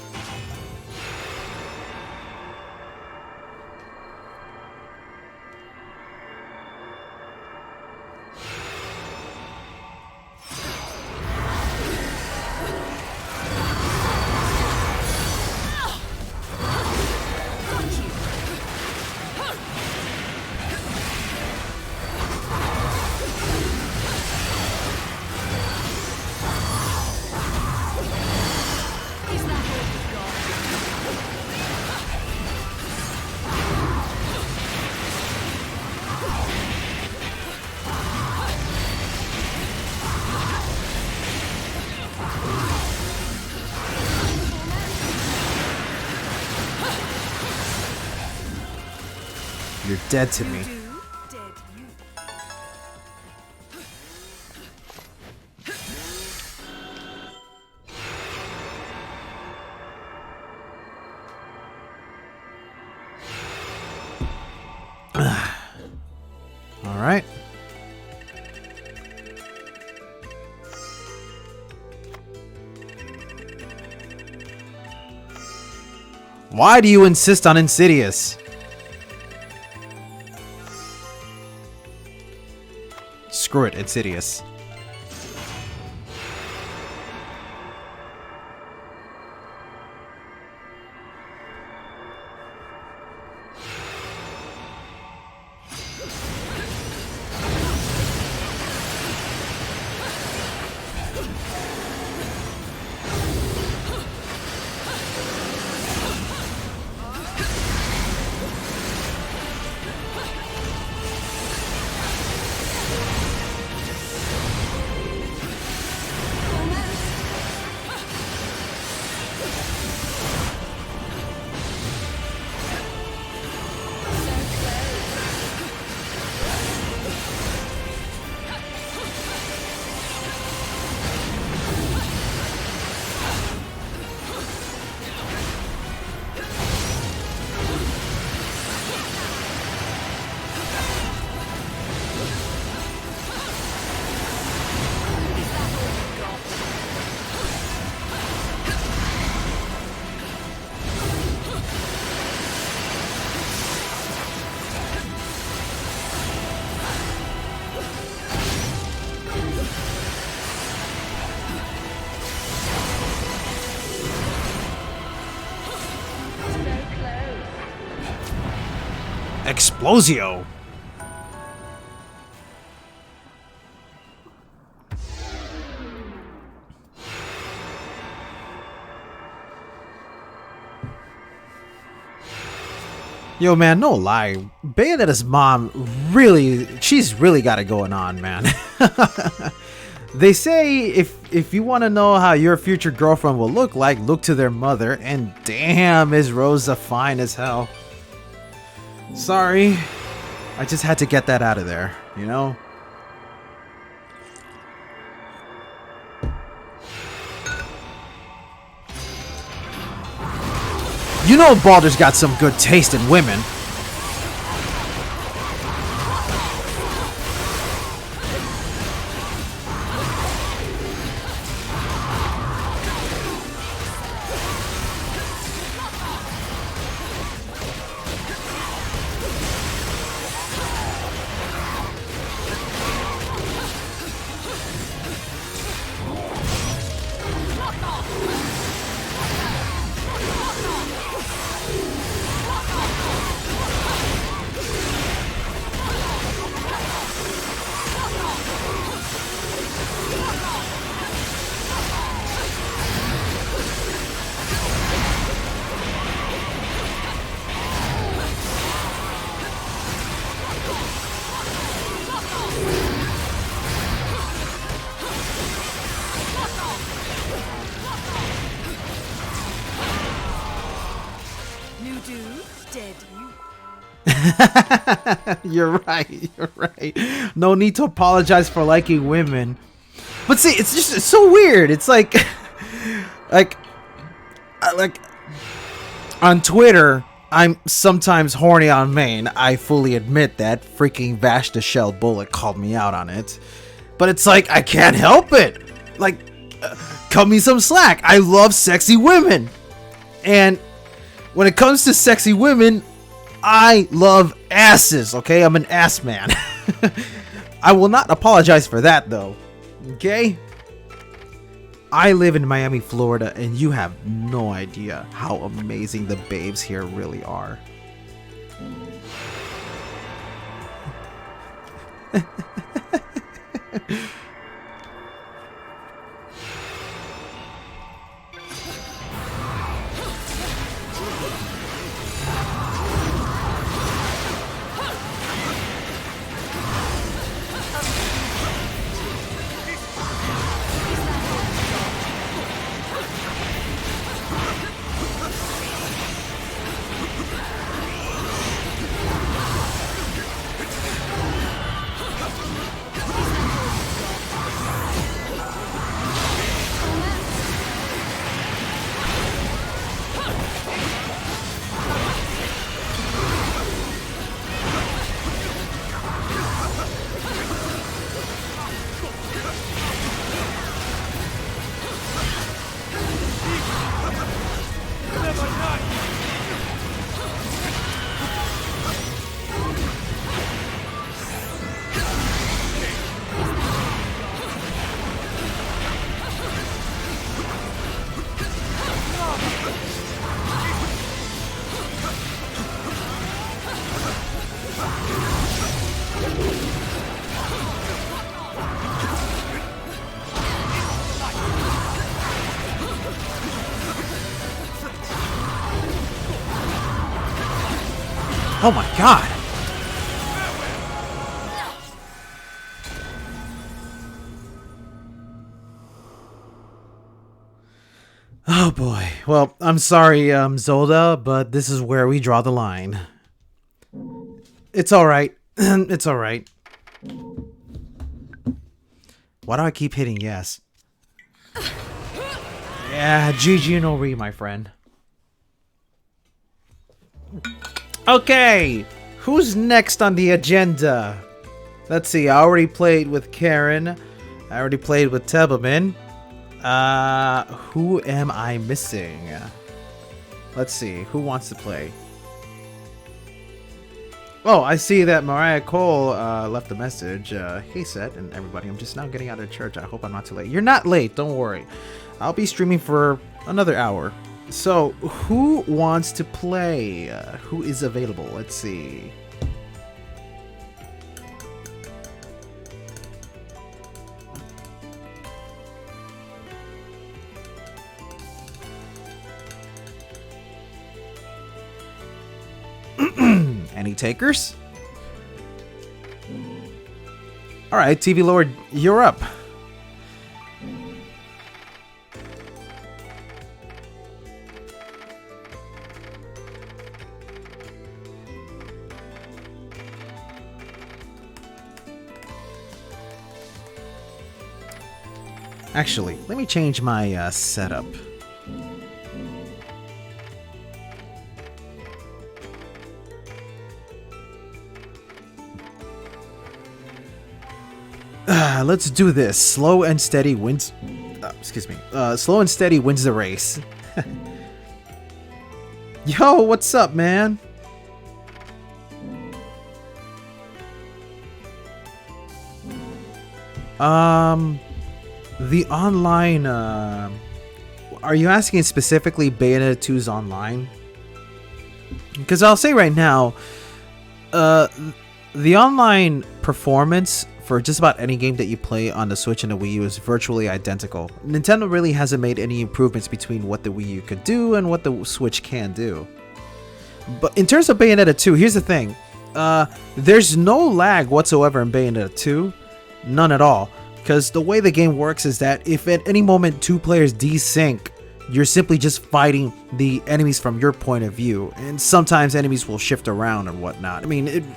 You're dead to me. All right. Why do you insist on Insidious? Screw it, Insidious. Explosio. Yo, man, no lie. Bayonetta's mom she's really got it going on, man. They say if you want to know how your future girlfriend will look like, look to their mother, and damn, is Rosa fine as hell. Sorry, I just had to get that out of there, you know? You know Baldur's got some good taste in women. You're right. No need to apologize for liking women. But see, it's so weird. It's like on Twitter, I'm sometimes horny on main. I fully admit that. Freaking Vash the Shell Bullet called me out on it. But it's like, I can't help it. Like, cut me some slack. I love sexy women. And when it comes to sexy women, I love asses, okay? I'm an ass man. I will not apologize for that, though. Okay? I live in Miami, Florida, and you have no idea how amazing the babes here really are. Oh my god! Oh boy. Well, I'm sorry, Zolda, but this is where we draw the line. It's alright. It's alright. Why do I keep hitting yes? Yeah, GG no re, my friend. Okay, who's next on the agenda? Let's see, I already played with Karen. I already played with Tebelman. Who am I missing? Let's see, who wants to play? Oh, I see that Mariah Cole left a message. Hey, Set and everybody, I'm just now getting out of church. I hope I'm not too late. You're not late, don't worry. I'll be streaming for another hour. So, who wants to play? Who is available? Let's see. Any takers? Alright, TV Lord, you're up. Actually, let me change my setup. Let's do this. Slow and steady wins. Excuse me. Slow and steady wins the race. Yo, what's up, man? The online, are you asking specifically Bayonetta 2's online? Because I'll say right now, the online performance for just about any game that you play on the Switch and the Wii U is virtually identical. Nintendo really hasn't made any improvements between what the Wii U could do and what the Switch can do. But in terms of Bayonetta 2, here's the thing. There's no lag whatsoever in Bayonetta 2. None at all. Because the way the game works is that if at any moment two players desync, you're simply just fighting the enemies from your point of view. And sometimes enemies will shift around and whatnot. I mean,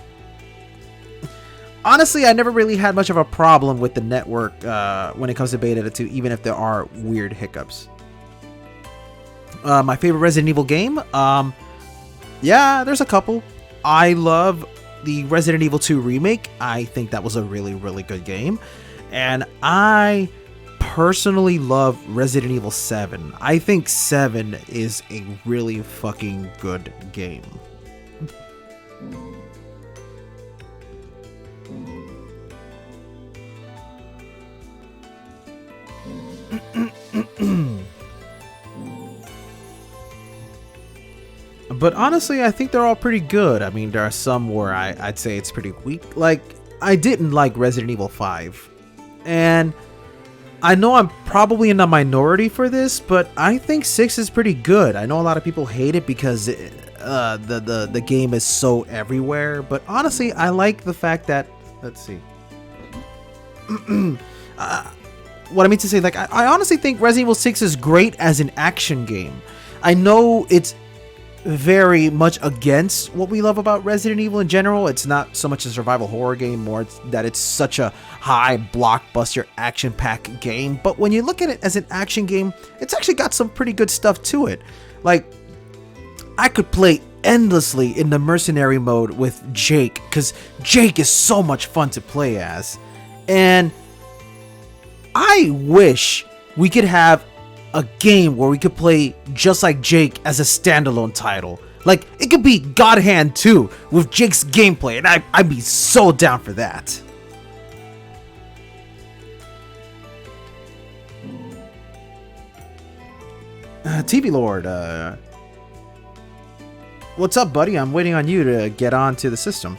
honestly, I never really had much of a problem with the network when it comes to Bayonetta 2, even if there are weird hiccups. My favorite Resident Evil game? Yeah, there's a couple. I love the Resident Evil 2 remake. I think that was a really, really good game. And I personally love Resident Evil 7. I think 7 is a really fucking good game. But honestly, I think they're all pretty good. I mean, there are some where I'd say it's pretty weak. Like, I didn't like Resident Evil 5. And I know I'm probably in the minority for this, but I think 6 is pretty good. I know a lot of people hate it because the game is so everywhere. But honestly, I like the fact that... Let's see. What I mean to say, like, I honestly think Resident Evil 6 is great as an action game. I know it's very much against what we love about Resident Evil in general. It's not so much a survival horror game, more that it's such a high blockbuster action-packed game. But when you look at it as an action game, it's actually got some pretty good stuff to it. Like, I could play endlessly in the mercenary mode with Jake, because Jake is so much fun to play as. And I wish we could have a game where we could play just like Jake as a standalone title. Like, it could be God Hand 2 with Jake's gameplay, and I'd be so down for that. TV Lord, what's up, buddy? I'm waiting on you to get onto the system.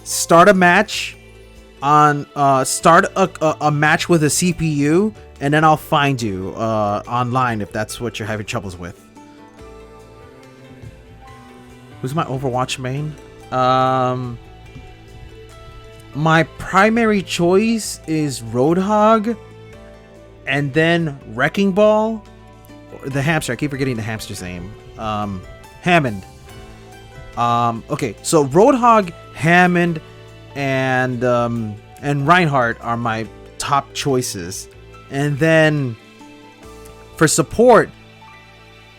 Start a match on start a match with a CPU, and then I'll find you online if that's what you're having troubles with. Who's my Overwatch main? My primary choice is Roadhog, and then Wrecking Ball. The hamster, I keep forgetting the hamster's name. Hammond. Okay, so Roadhog, Hammond, and Reinhardt are my top choices. And then for support,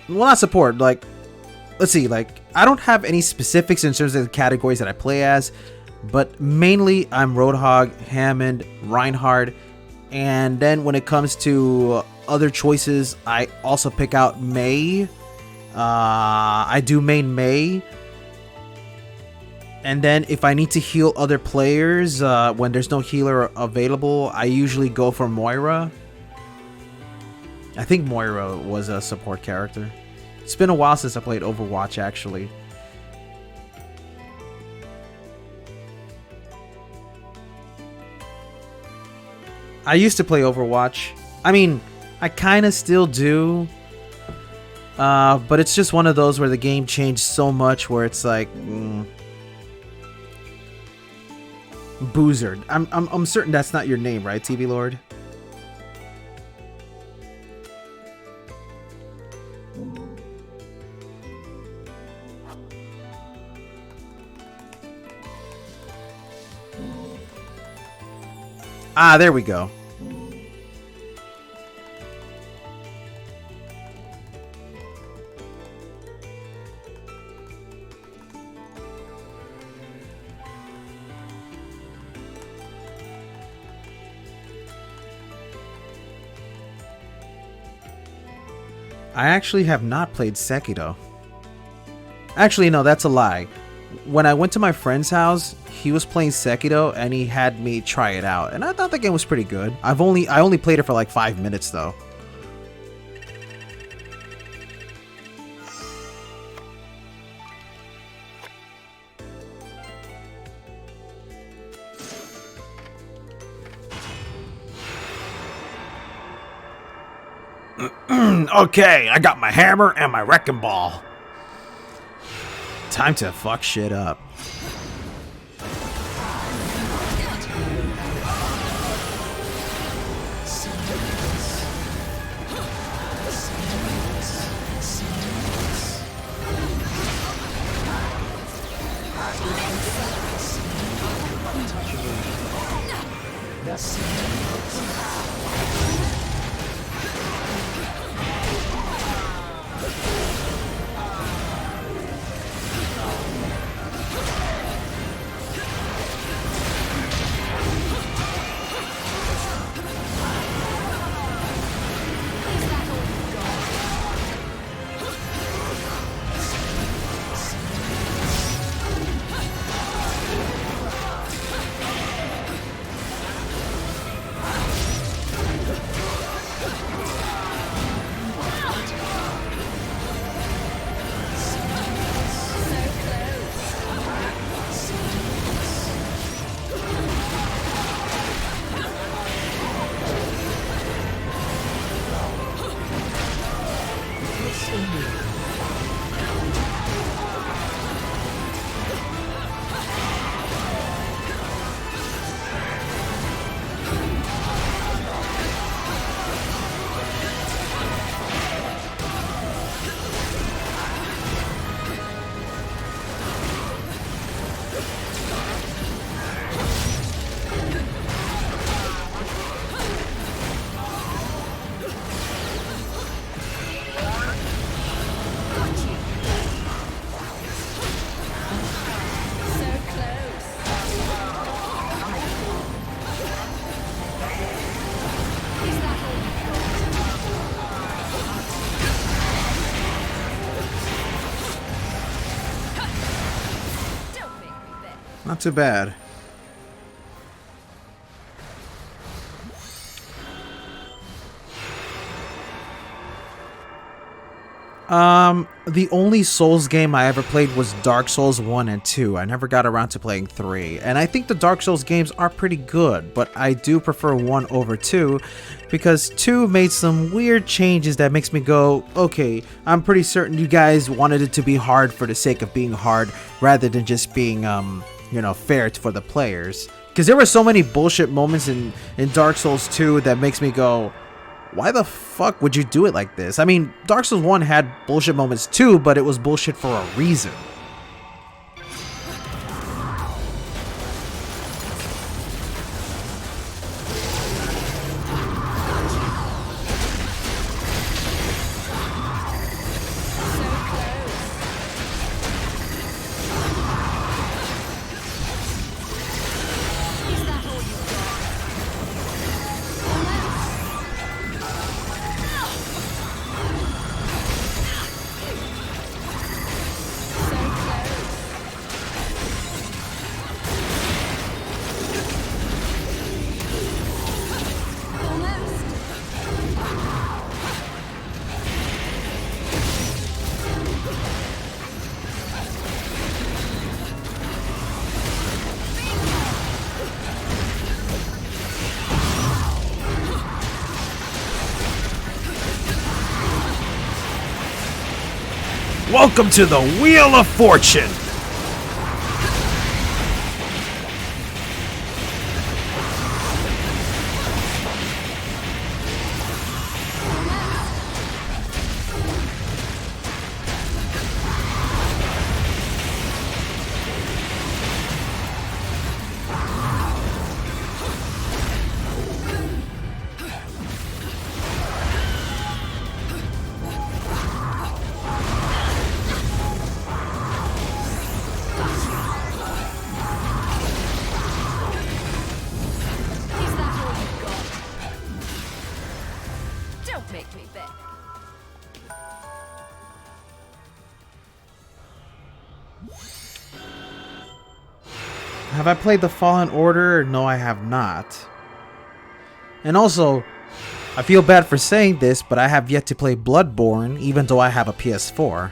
well, not support, like, let's see, like, I don't have any specifics in terms of the categories that I play as, but mainly I'm Roadhog, Hammond, Reinhardt, and then when it comes to other choices, I also pick out Mei. I do main Mei. And then if I need to heal other players, when there's no healer available, I usually go for Moira. I think Moira was a support character. It's been a while since I played Overwatch, actually. I used to play Overwatch. I mean, I kind of still do. But it's just one of those where the game changed so much where it's like... Boozer. I'm certain that's not your name, right, TV Lord? Ah, there we go. I actually have not played Sekiro. Actually, no, that's a lie. When I went to my friend's house, he was playing Sekiro and he had me try it out, and I thought the game was pretty good. I only played it for like 5 minutes though. Okay, I got my hammer and my wrecking ball. Time to fuck shit up. Not too bad. The only Souls game I ever played was Dark Souls 1 and 2. I never got around to playing 3. And I think the Dark Souls games are pretty good, but I do prefer 1 over 2 because 2 made some weird changes that makes me go, okay, I'm pretty certain you guys wanted it to be hard for the sake of being hard rather than just being, you know, fair for the players. Because there were so many bullshit moments in Dark Souls 2 that makes me go, why the fuck would you do it like this? I mean, Dark Souls 1 had bullshit moments too, but it was bullshit for a reason. Welcome to the Wheel of Fortune! Have I played the Fallen Order? No, I have not. And also, I feel bad for saying this, but I have yet to play Bloodborne, even though I have a PS4.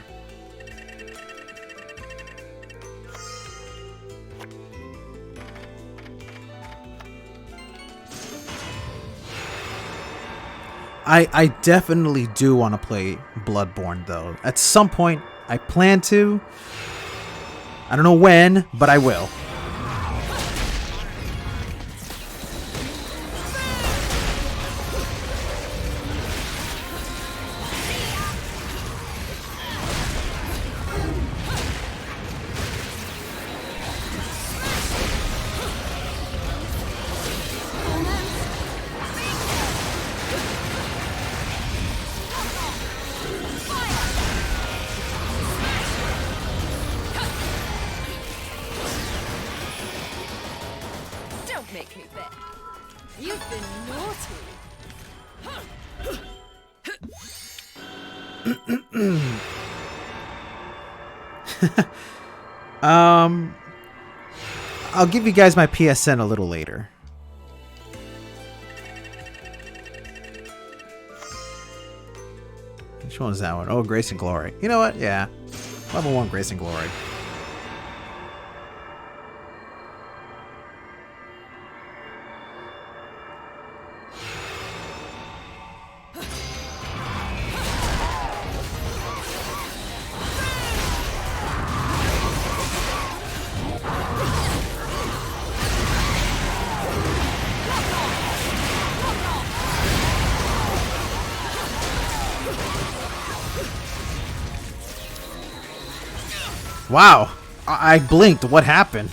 I definitely do want to play Bloodborne, though. At some point, I plan to. I don't know when, but I will. Don't make me bet. You've been naughty. I'll give you guys my PSN a little later. Which one is that one? Oh, Grace and Glory. You know what? Yeah. Level 1 Grace and Glory. Wow, I blinked. What happened?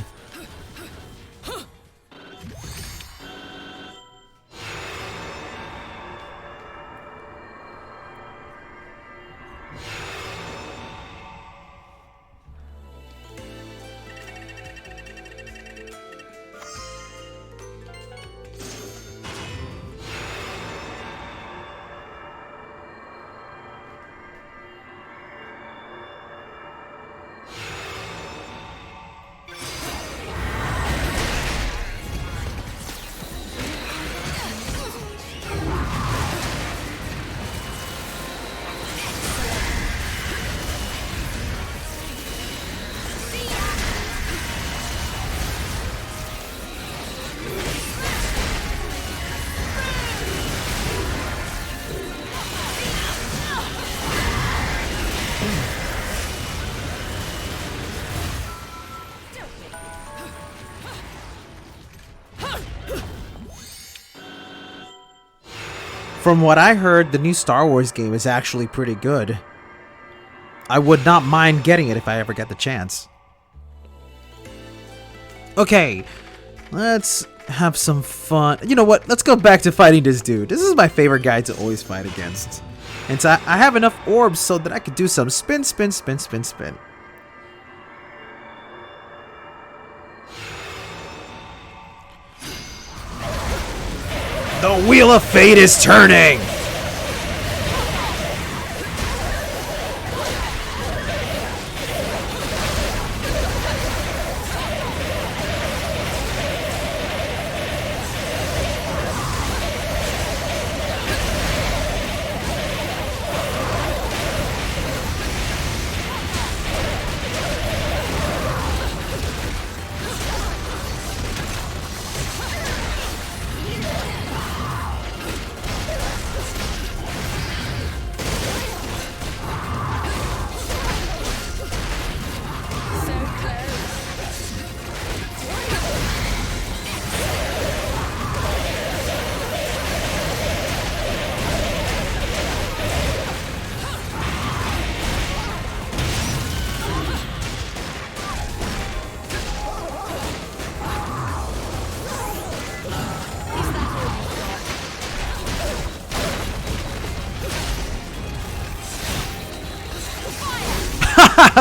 From what I heard, the new Star Wars game is actually pretty good. I would not mind getting it if I ever get the chance. Okay, let's have some fun. You know what? Let's go back to fighting this dude. This is my favorite guy to always fight against. And so I have enough orbs so that I could do some spin, spin, spin, spin, spin. The Wheel of Fate is turning!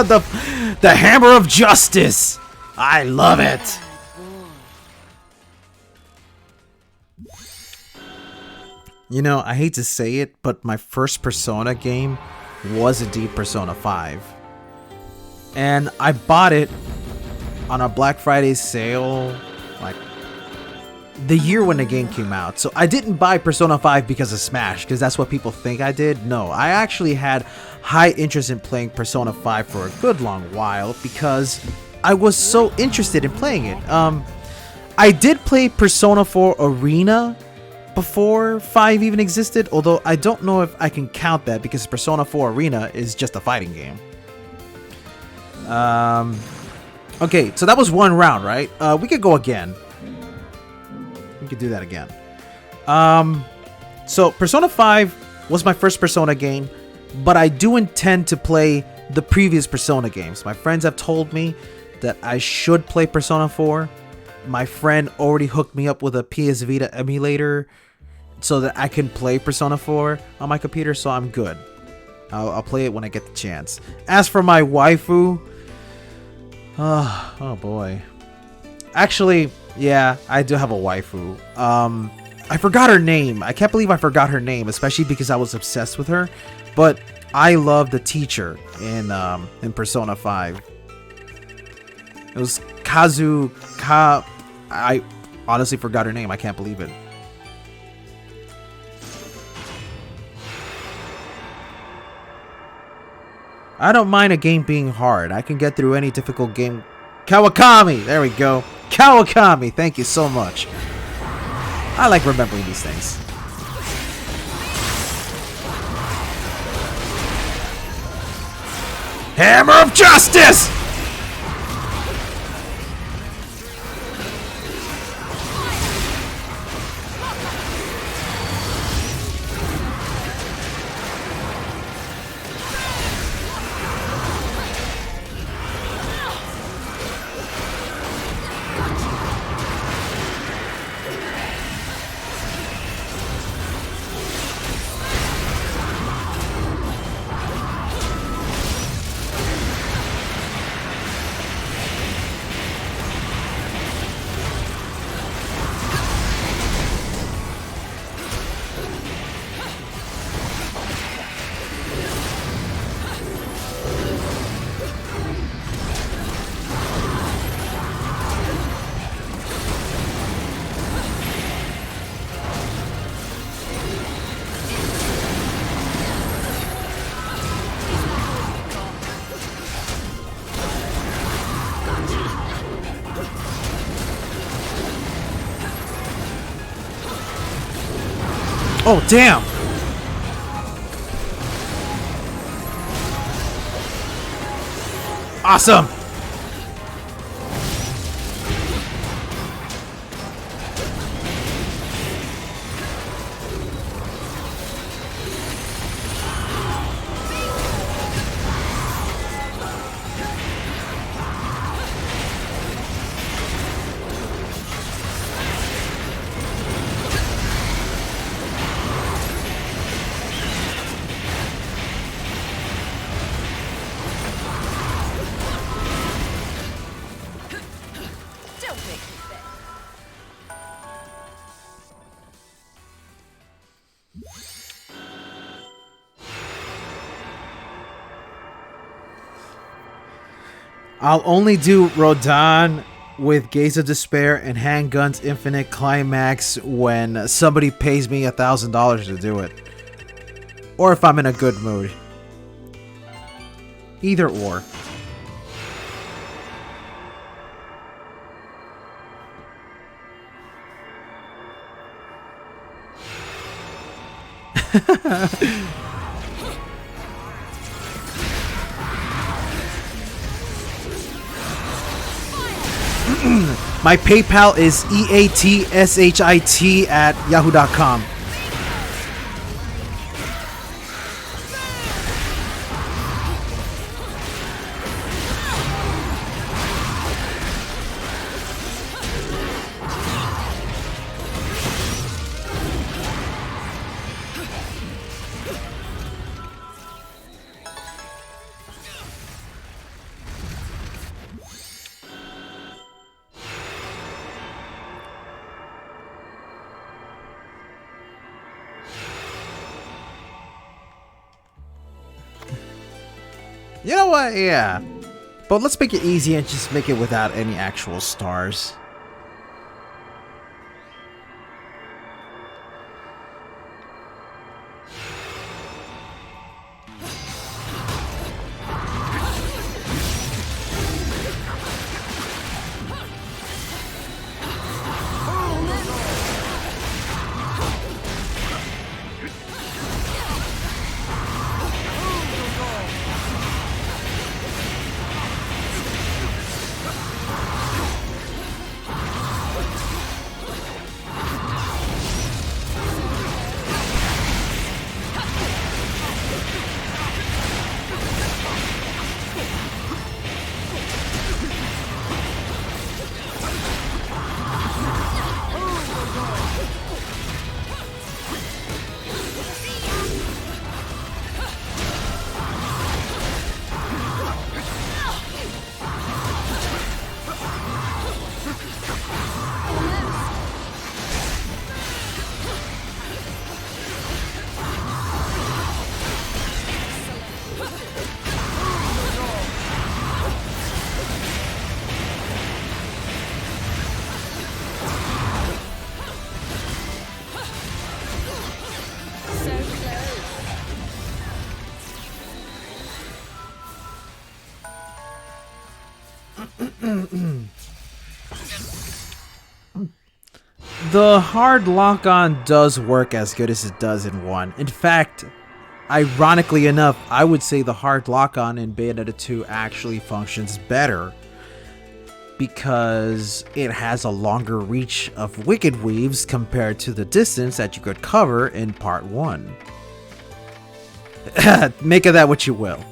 the Hammer of Justice! I love it! You know, I hate to say it, but my first Persona game was indeed Persona 5. And I bought it on a Black Friday sale, like, the year when the game came out. So I didn't buy Persona 5 because of Smash, because that's what people think I did. No, I actually had high interest in playing Persona 5 for a good long while because I was so interested in playing it. I did play Persona 4 Arena before 5 even existed, although I don't know if I can count that because Persona 4 Arena is just a fighting game. Okay, so that was one round, right? We could go again. We could do that again. So Persona 5 was my first Persona game, but I do intend to play the previous Persona games. My friends have told me that I should play Persona 4. My friend already hooked me up with a PS Vita emulator so that I can play Persona 4 on my computer, so I'm good. I'll play it when I get the chance. As for my waifu, oh boy. Actually, yeah, I do have a waifu. I forgot her name. I can't believe I forgot her name, especially because I was obsessed with her. But I love the teacher in Persona 5. It was I honestly forgot her name. I can't believe it. I don't mind a game being hard. I can get through any difficult game. Kawakami! There we go. Kawakami! Thank you so much. I like remembering these things. Hammer of Justice! Oh, damn! Awesome! I'll only do Rodan with Gaze of Despair and Handguns Infinite Climax when somebody pays me $1,000 to do it. Or if I'm in a good mood. Either or. My PayPal is eatshit@yahoo.com. You know what? Yeah. But let's make it easy and just make it without any actual stars. The hard lock-on does work as good as it does in 1. In fact, ironically enough, I would say the hard lock-on in Bayonetta 2 actually functions better because it has a longer reach of Wicked Weaves compared to the distance that you could cover in Part 1. Make of that what you will.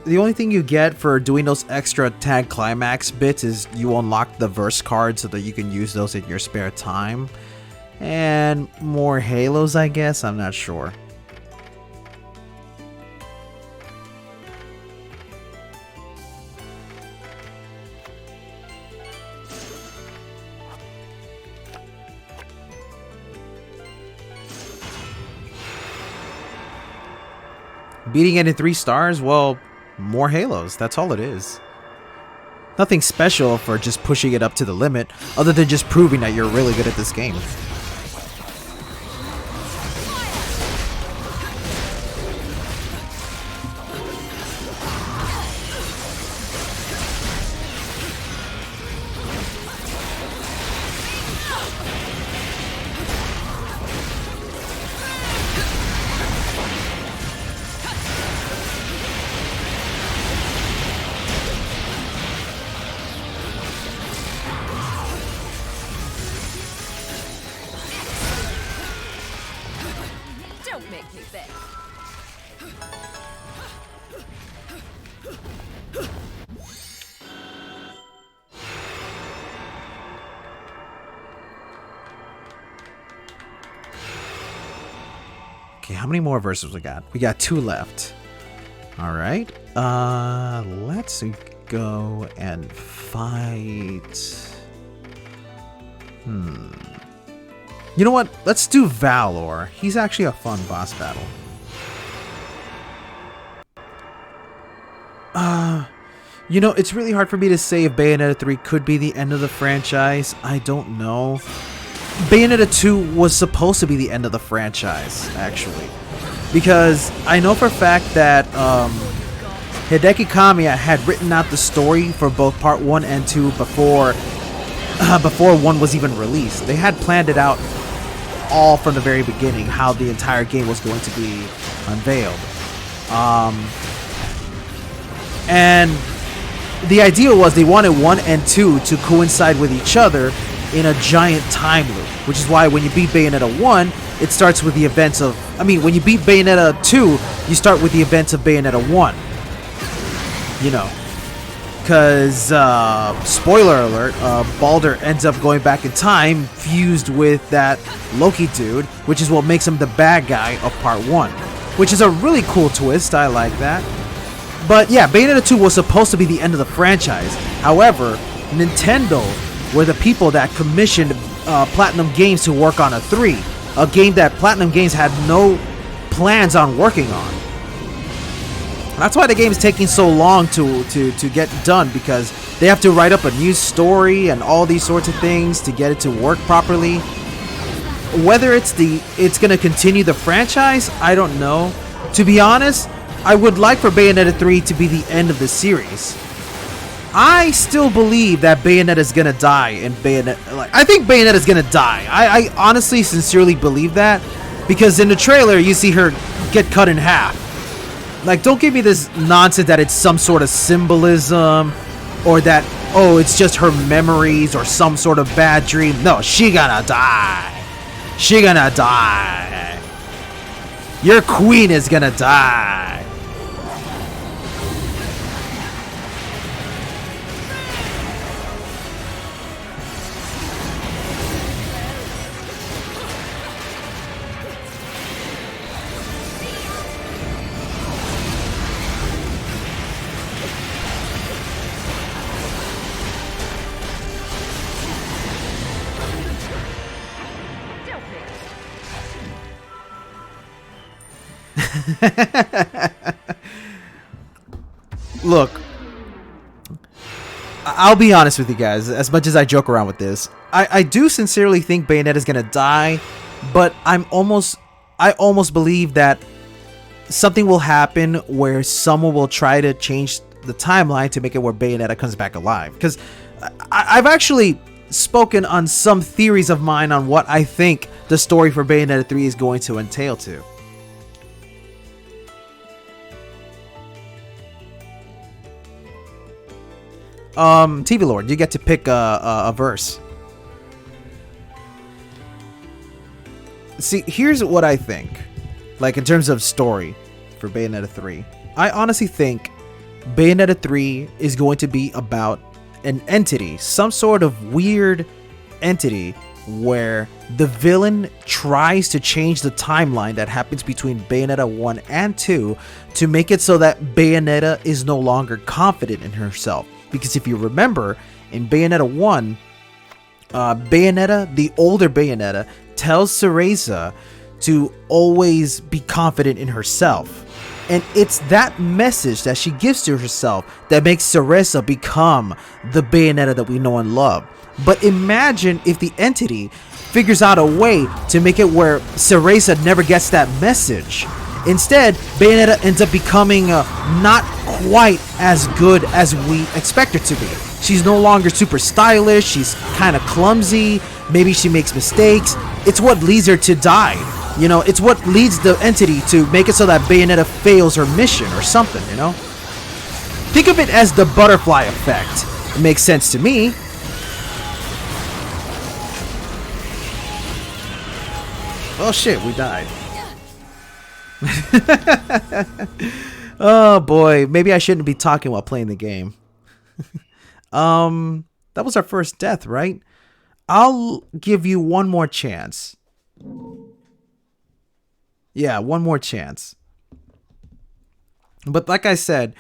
The only thing you get for doing those extra tag climax bits is you unlock the verse card so that you can use those in your spare time. And more halos, I guess? I'm not sure. Beating it in 3 stars? Well, more halos. That's all it is. Nothing special for just pushing it up to the limit, other than just proving that you're really good at this game. Don't make me beg. Okay, how many more verses we got? We got 2 left. Alright. Let's go and fight. You know what? Let's do Valor. He's actually a fun boss battle. You know, it's really hard for me to say if Bayonetta 3 could be the end of the franchise. I don't know. Bayonetta 2 was supposed to be the end of the franchise, actually. Because I know for a fact that Hideki Kamiya had written out the story for both Part 1 and 2 before 1 was even released. They had planned it out all from the very beginning, how the entire game was going to be unveiled. And the idea was they wanted 1 and 2 to coincide with each other in a giant time loop, which is why when you beat Bayonetta 1, it starts with the events of... I mean, when you beat Bayonetta 2, you start with the events of Bayonetta 1. You know. Because, spoiler alert, Baldur ends up going back in time, fused with that Loki dude, which is what makes him the bad guy of Part 1. Which is a really cool twist, I like that. But yeah, Bayonetta 2 was supposed to be the end of the franchise. However, Nintendo were the people that commissioned PlatinumGames to work on a 3. A game that PlatinumGames had no plans on working on. That's why the game is taking so long to get done, because they have to write up a new story and all these sorts of things to get it to work properly. Whether it's gonna continue the franchise, I don't know. To be honest, I would like for Bayonetta 3 to be the end of the series. I still believe that Bayonetta is gonna die in Bayonetta. Like, I think Bayonetta is gonna die. I honestly, sincerely believe that, because in the trailer you see her get cut in half. Like, don't give me this nonsense that it's some sort of symbolism, or that, oh, it's just her memories or some sort of bad dream. No, she gonna die. She gonna die. Your queen is gonna die. Look, I'll be honest with you guys, as much as I joke around with this, I do sincerely think Bayonetta's gonna die, but I almost believe that something will happen where someone will try to change the timeline to make it where Bayonetta comes back alive. Because I've actually spoken on some theories of mine on what I think the story for Bayonetta 3 is going to entail to. TV Lord, you get to pick a verse. See, here's what I think. Like, in terms of story for Bayonetta 3. I honestly think Bayonetta 3 is going to be about an entity, some sort of weird entity where the villain tries to change the timeline that happens between Bayonetta 1 and 2 to make it so that Bayonetta is no longer confident in herself. Because if you remember, in Bayonetta 1, Bayonetta, the older Bayonetta, tells CUHRAYZEE to always be confident in herself. And it's that message that she gives to herself that makes CUHRAYZEE become the Bayonetta that we know and love. But imagine if the entity figures out a way to make it where CUHRAYZEE never gets that message. Instead, Bayonetta ends up becoming not quite as good as we expect her to be. She's no longer super stylish, she's kind of clumsy, maybe she makes mistakes. It's what leads her to die. You know, it's what leads the entity to make it so that Bayonetta fails her mission or something, you know? Think of it as the butterfly effect. It makes sense to me. Oh shit, we died. Oh boy, maybe I shouldn't be talking while playing the game. That was our first death, right? I'll give you one more chance. Yeah, one more chance. But like I said,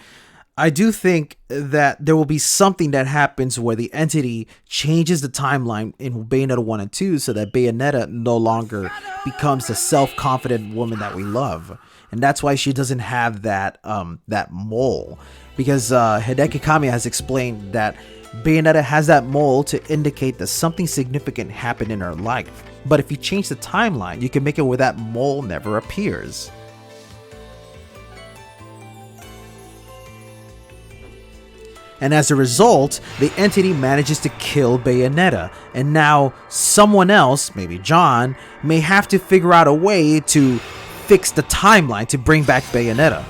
I do think that there will be something that happens where the entity changes the timeline in Bayonetta 1 and 2 so that Bayonetta no longer becomes the self-confident woman that we love. And that's why she doesn't have that that mole. Because Hideki Kamiya has explained that Bayonetta has that mole to indicate that something significant happened in her life. But if you change the timeline, you can make it where that mole never appears. And as a result, the entity manages to kill Bayonetta, and now someone else, maybe John, may have to figure out a way to fix the timeline to bring back Bayonetta.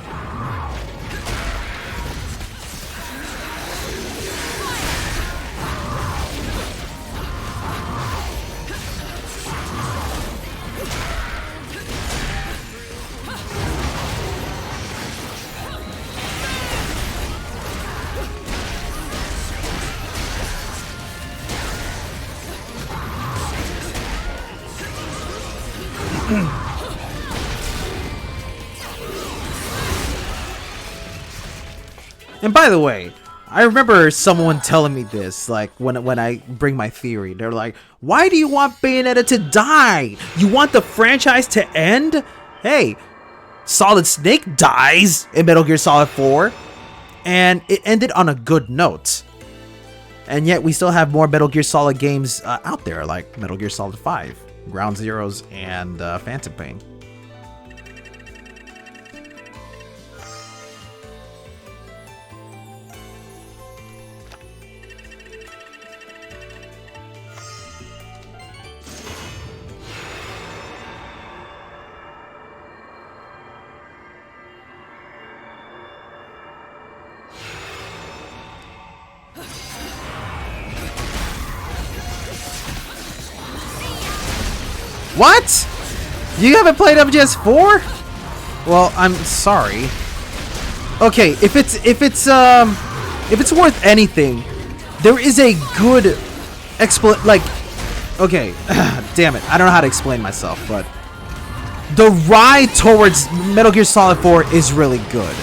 And by the way, I remember someone telling me this, like when I bring my theory. They're like, why do you want Bayonetta to die? You want the franchise to end? Hey, Solid Snake dies in Metal Gear Solid 4, and it ended on a good note. And yet we still have more Metal Gear Solid games out there, like Metal Gear Solid 5, Ground Zeroes, and Phantom Pain. What? You haven't played MGS4? Well, I'm sorry. Okay, if it's worth anything, there is a good okay, damn it, I don't know how to explain myself, but the ride towards Metal Gear Solid 4 is really good.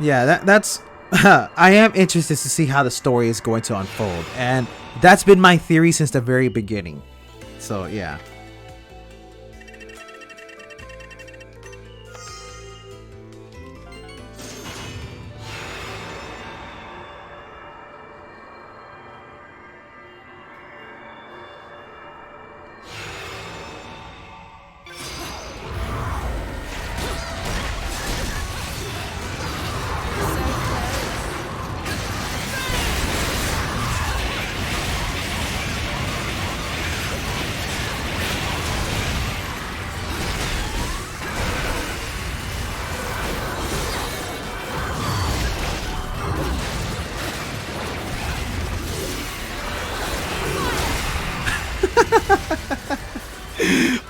Yeah, that's I am interested to see how the story is going to unfold, and that's been my theory since the very beginning. So yeah.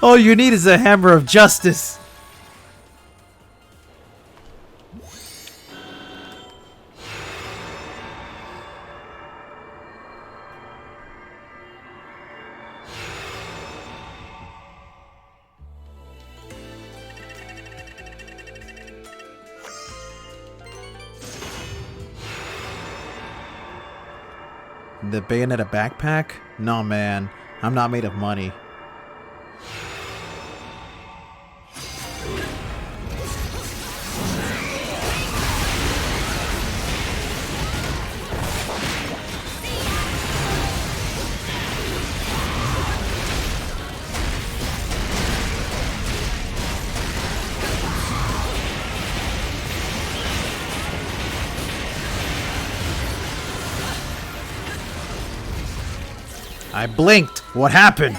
All you need is a hammer of justice. The Bayonetta backpack? No, man. I'm not made of money. I blinked. What happened?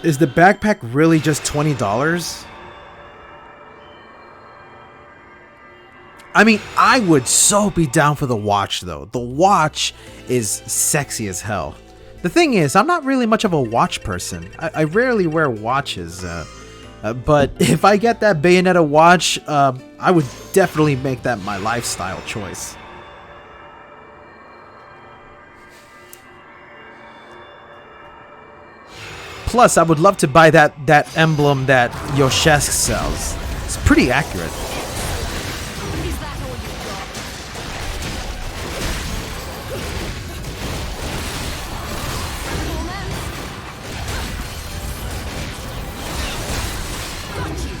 Is the backpack really just $20? I mean, I would so be down for the watch, though. The watch is sexy as hell. The thing is, I'm not really much of a watch person. I rarely wear watches, but if I get that Bayonetta watch, I would definitely make that my lifestyle choice. Plus, I would love to buy that emblem that Yoshesk sells. It's pretty accurate. Is that all you've got? Got you.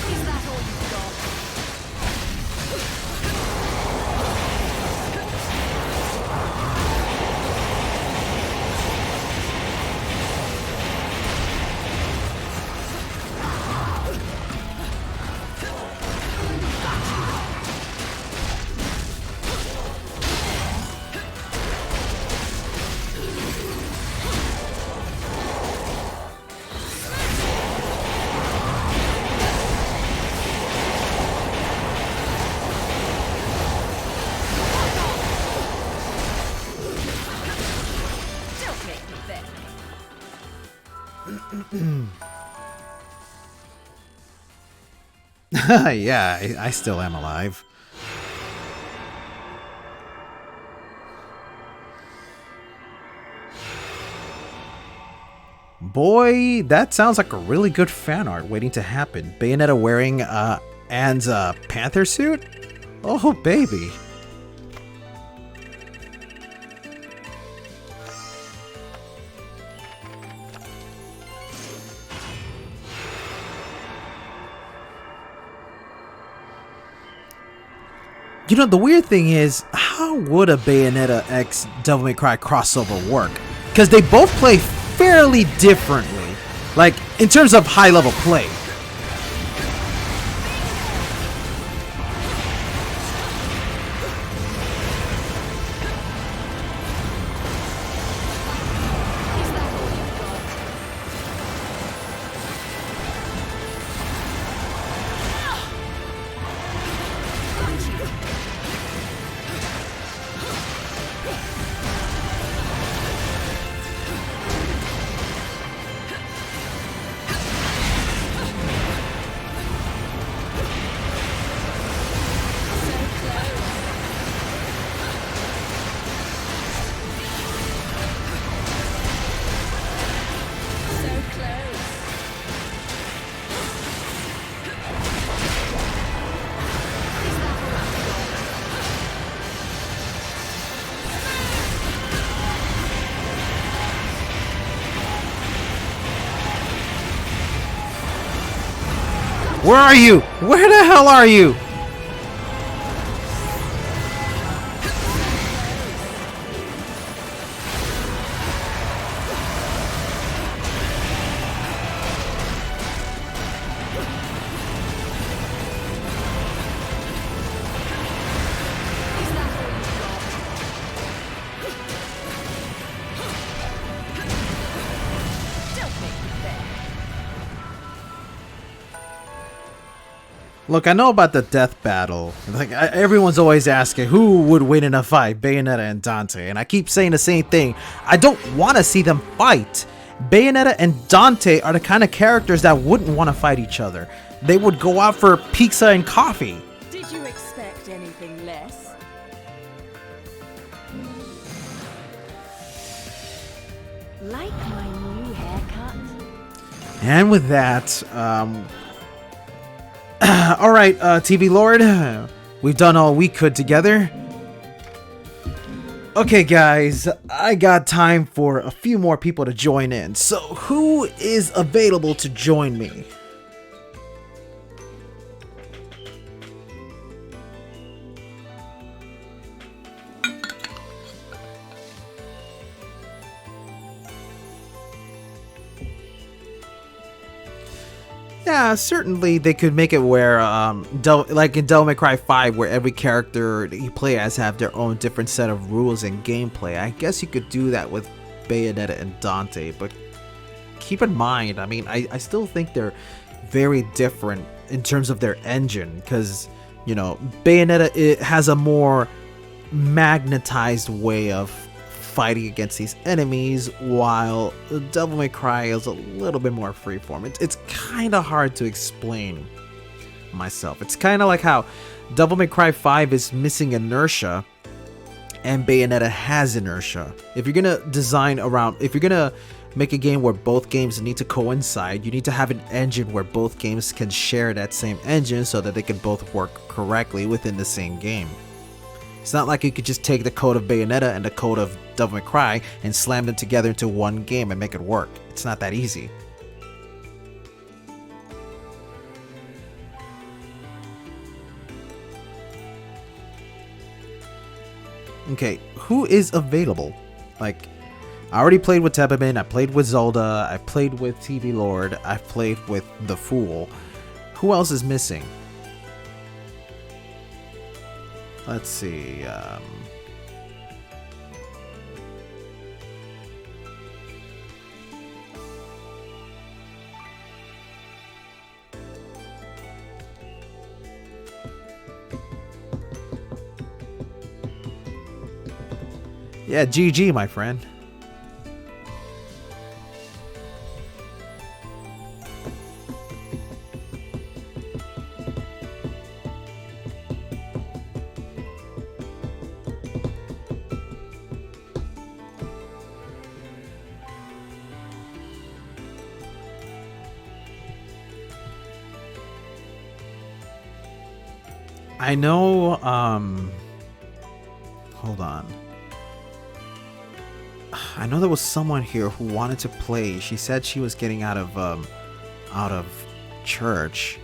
Is that all you've got? Don't make me beg. Yeah, I still am alive. Boy, that sounds like a really good fan art waiting to happen. Bayonetta wearing Anne's panther suit? Oh, baby. You know, the weird thing is, how would a Bayonetta X Devil May Cry crossover work? Because they both play fairly differently, like, in terms of high-level play. Where are you? Where the hell are you? Is that all you got? Don't make me beg. Look, I know about the death battle. Like everyone's always asking who would win in a fight, Bayonetta and Dante, and I keep saying the same thing. I don't want to see them fight. Bayonetta and Dante are the kind of characters that wouldn't want to fight each other. They would go out for pizza and coffee. Did you expect anything less? Like my new haircut? And with that, all right, TV Lord, we've done all we could together. Okay, guys, I got time for a few more people to join in. So, who is available to join me? Yeah, certainly they could make it where, like in Devil May Cry 5, where every character that you play as have their own different set of rules and gameplay. I guess you could do that with Bayonetta and Dante, but keep in mind, I mean, I still think they're very different in terms of their engine, because, you know, Bayonetta, it has a more magnetized way of fighting against these enemies, while Devil May Cry is a little bit more freeform. It's kind of hard to explain myself. It's kind of like how Devil May Cry 5 is missing inertia and Bayonetta has inertia. If you're gonna make a game where both games need to coincide, you need to have an engine where both games can share that same engine so that they can both work correctly within the same game. It's not like you could just take the code of Bayonetta and the code of Devil May Cry and slam them together into one game and make it work. It's not that easy. Okay, who is available? Like, I already played with Tebabin, I played with Zelda, I played with TV Lord, I've played with The Fool. Who else is missing? Let's see, yeah, GG, my friend. I know, hold on. I know there was someone here who wanted to play. She said she was getting out of church,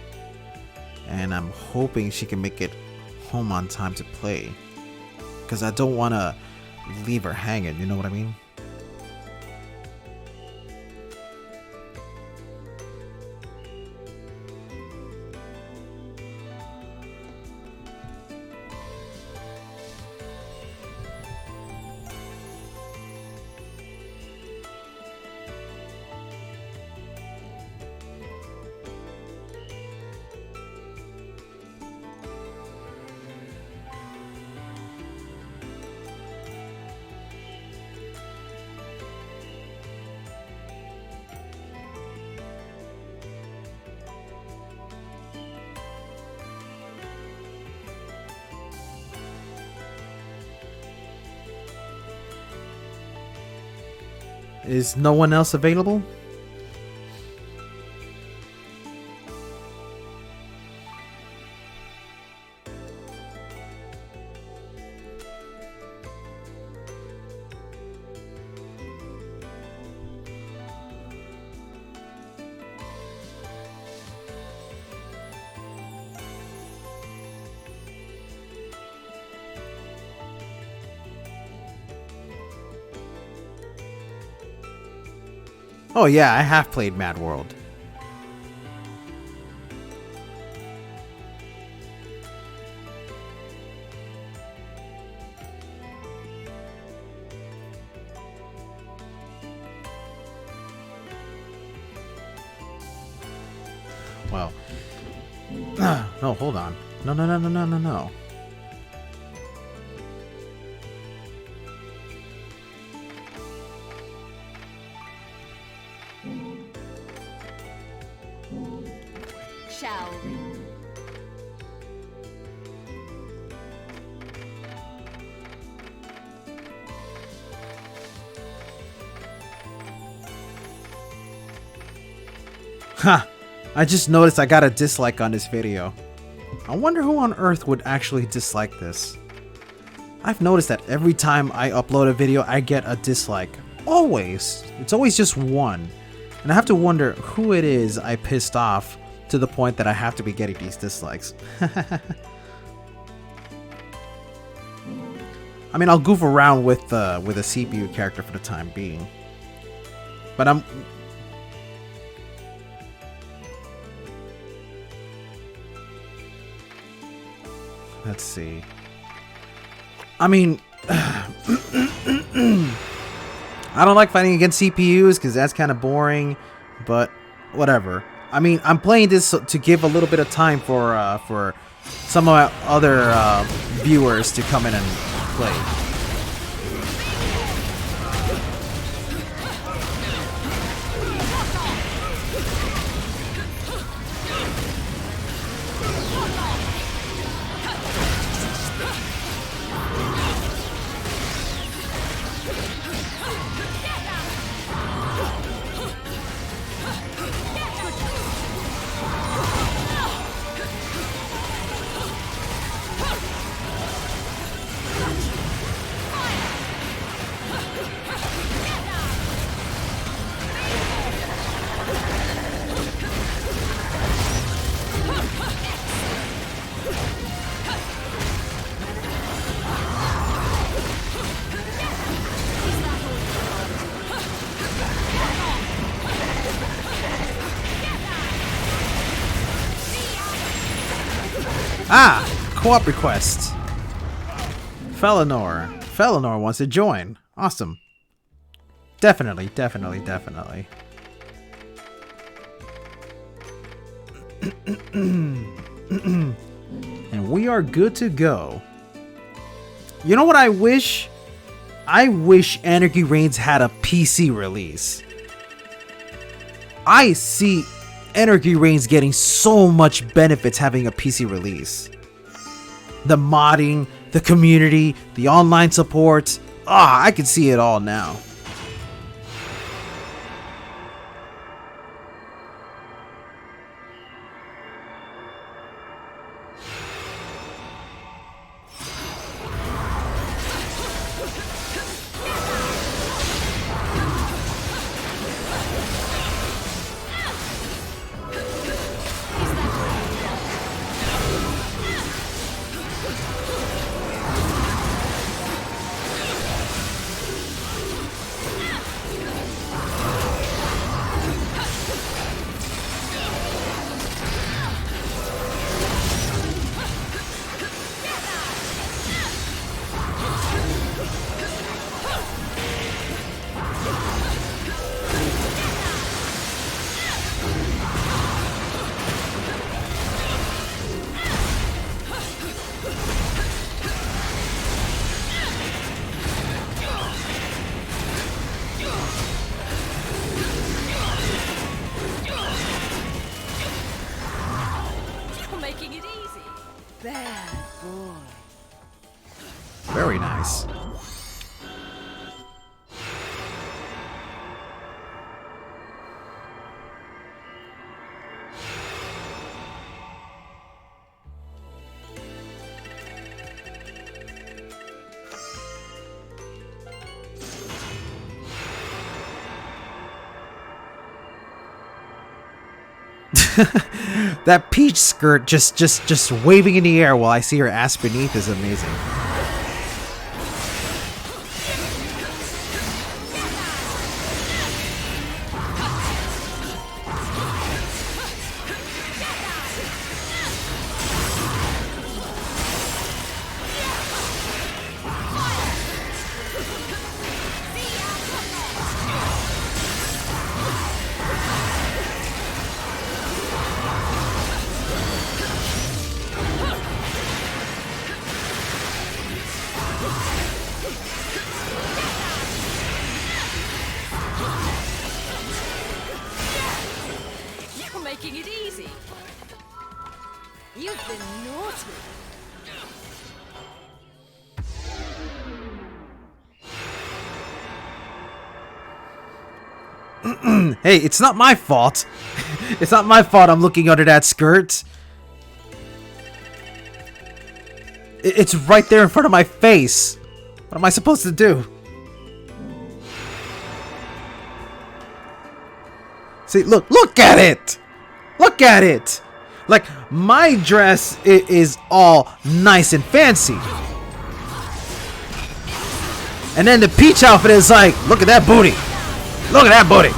and I'm hoping she can make it home on time to play, because I don't want to leave her hanging, you know what I mean? Is no one else available? Oh yeah, I have played Mad World. Well, no, hold on. No, no, no, no, no, no, no. Shall we? Ha! I just noticed I got a dislike on this video. I wonder who on earth would actually dislike this. I've noticed that every time I upload a video, I get a dislike. Always. It's always just one. And I have to wonder who it is I pissed off to the point that I have to be getting these dislikes. I mean, I'll goof around with a CPU character for the time being. But I'm... Let's see. I mean... I don't like fighting against CPUs because that's kind of boring, but whatever. I mean, I'm playing this to give a little bit of time for some of my other viewers to come in and play. Ah! Co-op request. Felinor wants to join. Awesome. Definitely. And we are good to go. You know what I wish? I wish Anarchy Reigns had a PC release. I see Anarchy Reigns getting so much benefits having a PC release. The modding, the community, the online support. I can see it all now. Very nice. That peach skirt just waving in the air while I see her ass beneath is amazing. Hey, it's not my fault. It's not my fault I'm looking under that skirt. It's right there in front of my face. What am I supposed to do? See, look at it! Look at it! Like, my dress is all nice and fancy. And then the Peach outfit is like, look at that booty! Look at that booty!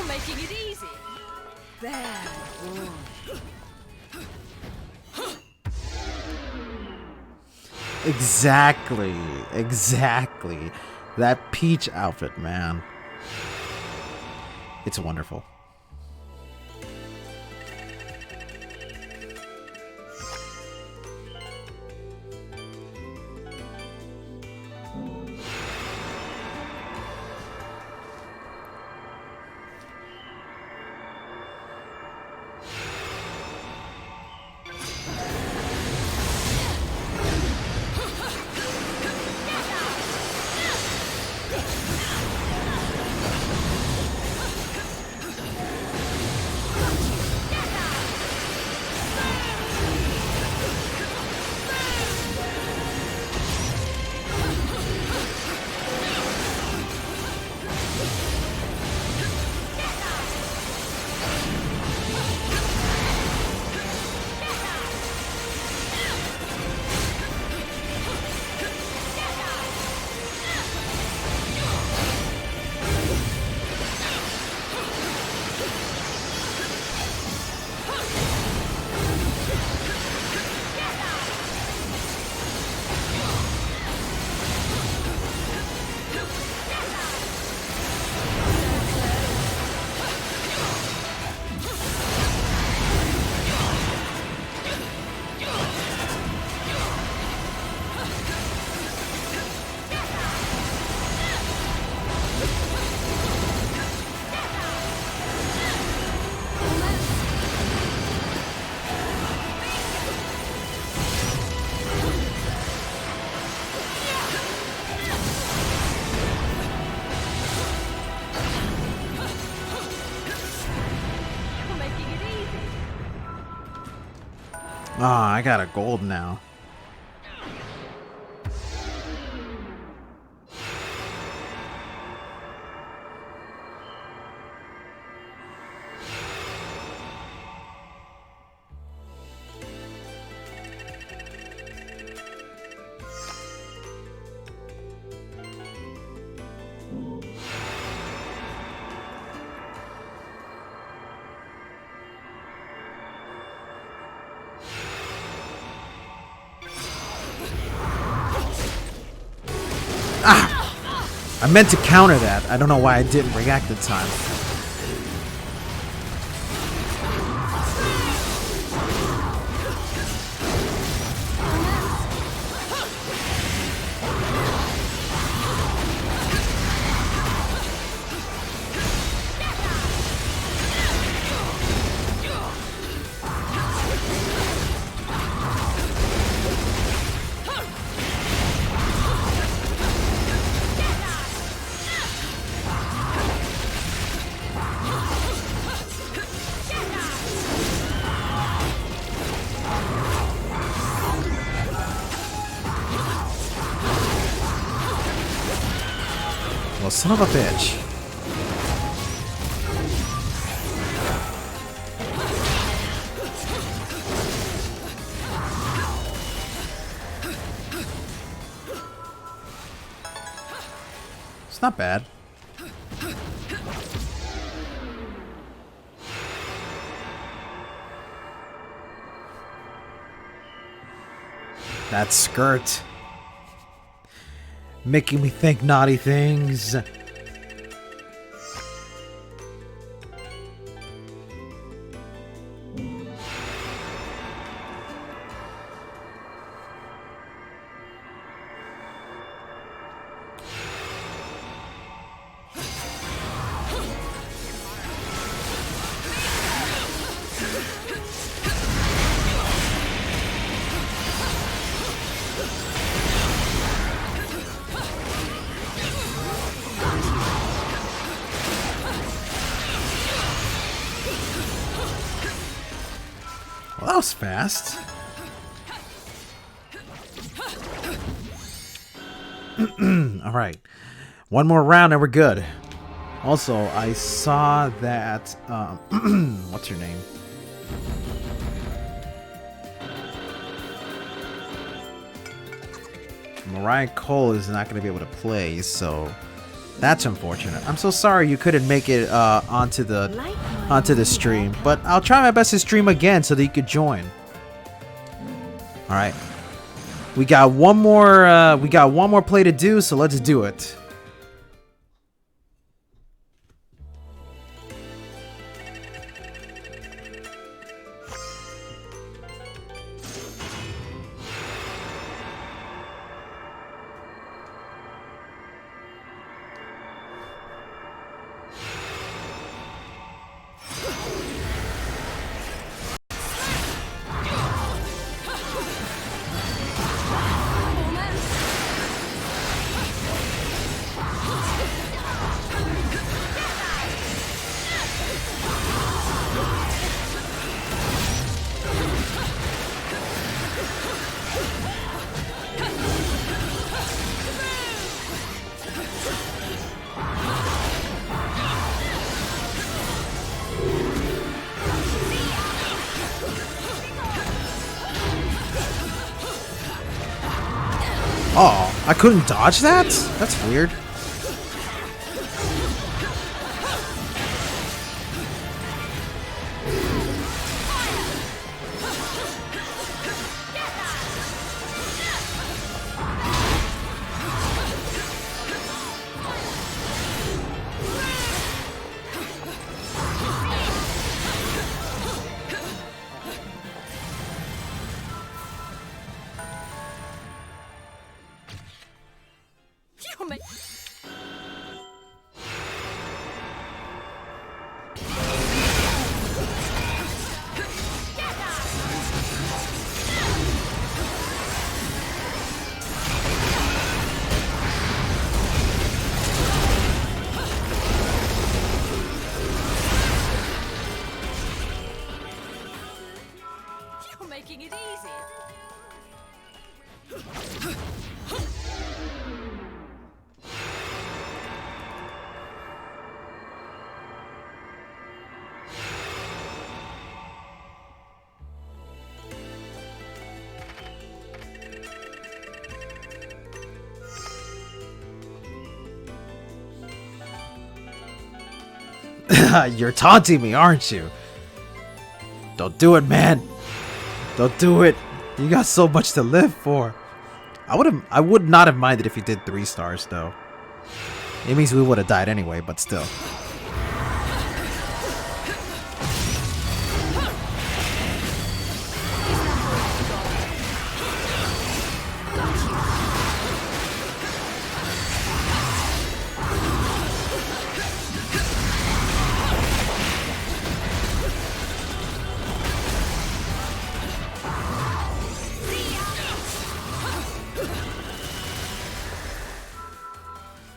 Making it easy. There. Exactly. Exactly. That Peach outfit, man. It's wonderful. Ah, I got a gold now. I meant to counter that. I don't know why I didn't react in time. Well, son of a bitch. It's not bad. That skirt. Making me think naughty things. was fast. Alright. One more round and we're good. Also, I saw that... what's her name? Mariah Cole is not going to be able to play, so that's unfortunate. I'm so sorry you couldn't make it onto the stream, but I'll try my best to stream again so that you could join. All right, we got one more play to do, so let's do it. Oh, I couldn't dodge that? That's weird. Making it easy. You're taunting me, aren't you? Don't do it, man. Don't do it. You got so much to live for. I would not have minded if you did 3 stars though. It means we would have died anyway, but still.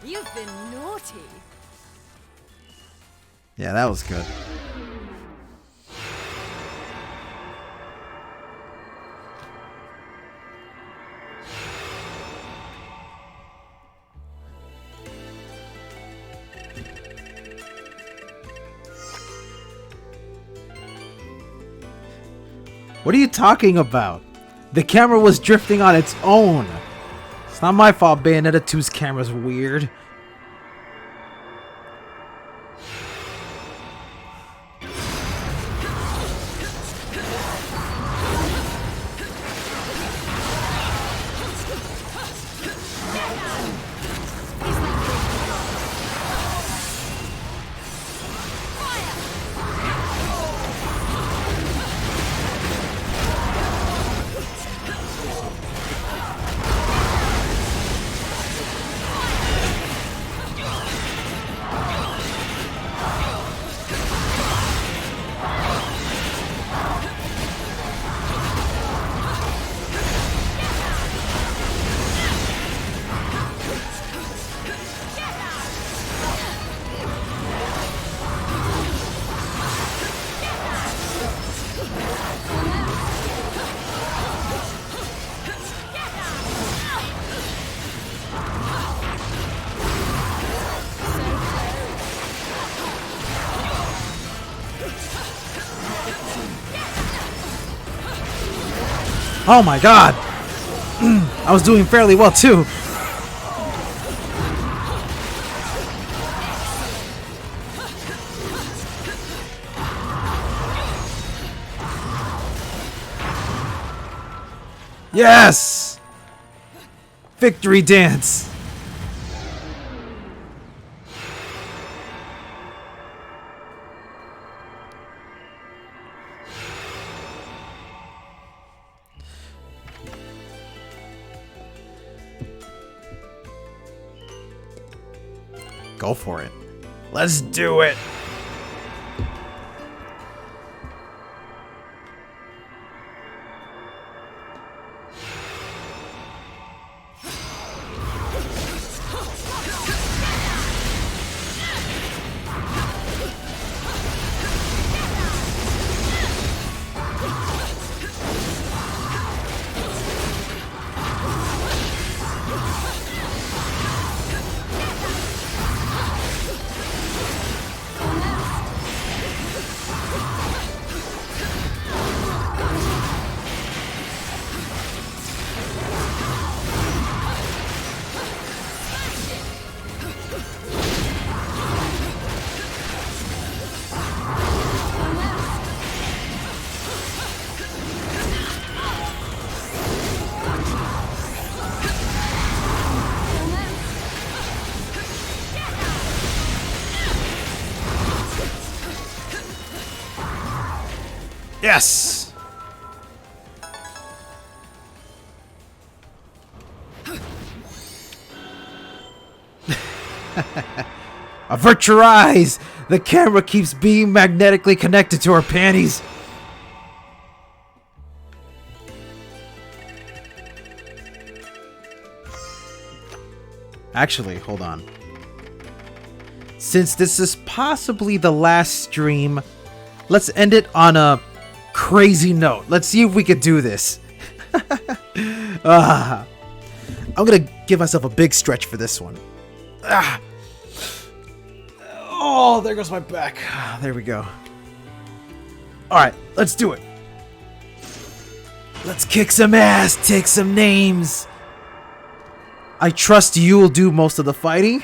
You've been naughty. Yeah, that was good. What are you talking about? The camera was drifting on its own. It's not my fault Bayonetta 2's camera's weird. Oh my god! I was doing fairly well too. Yes! Victory dance! Go for it. Let's do it! Yes! Avert your eyes! The camera keeps being magnetically connected to her panties. Actually, hold on. Since this is possibly the last stream, let's end it on a crazy note. Let's see if we could do this. I'm gonna give myself a big stretch for this one. Oh, there goes my back. There we go. Alright, let's do it. Let's kick some ass, take some names. I trust you'll do most of the fighting.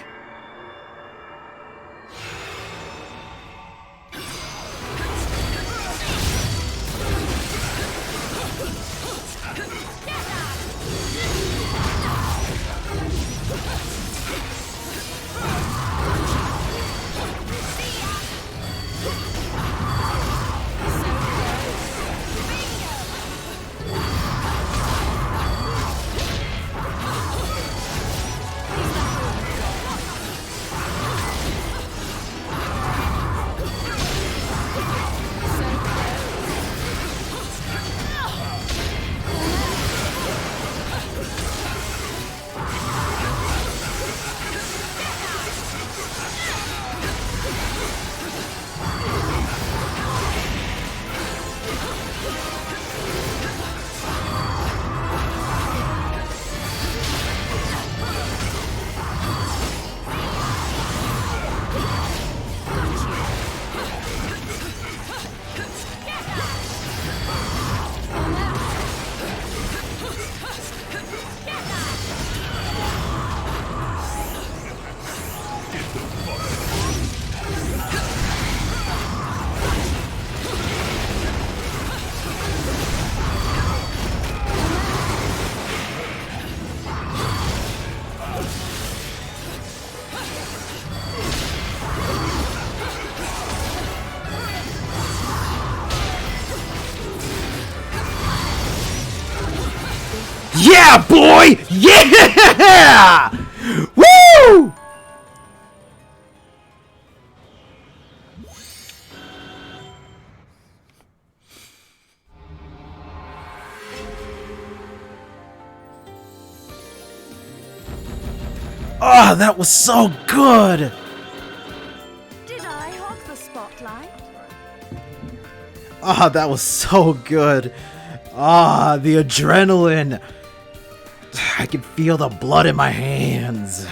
Yeah, boy! Yeah! Woo! Oh, that was so good! Did I hog the spotlight? Ah, that was so good. Ah, the adrenaline. I can feel the blood in my hands.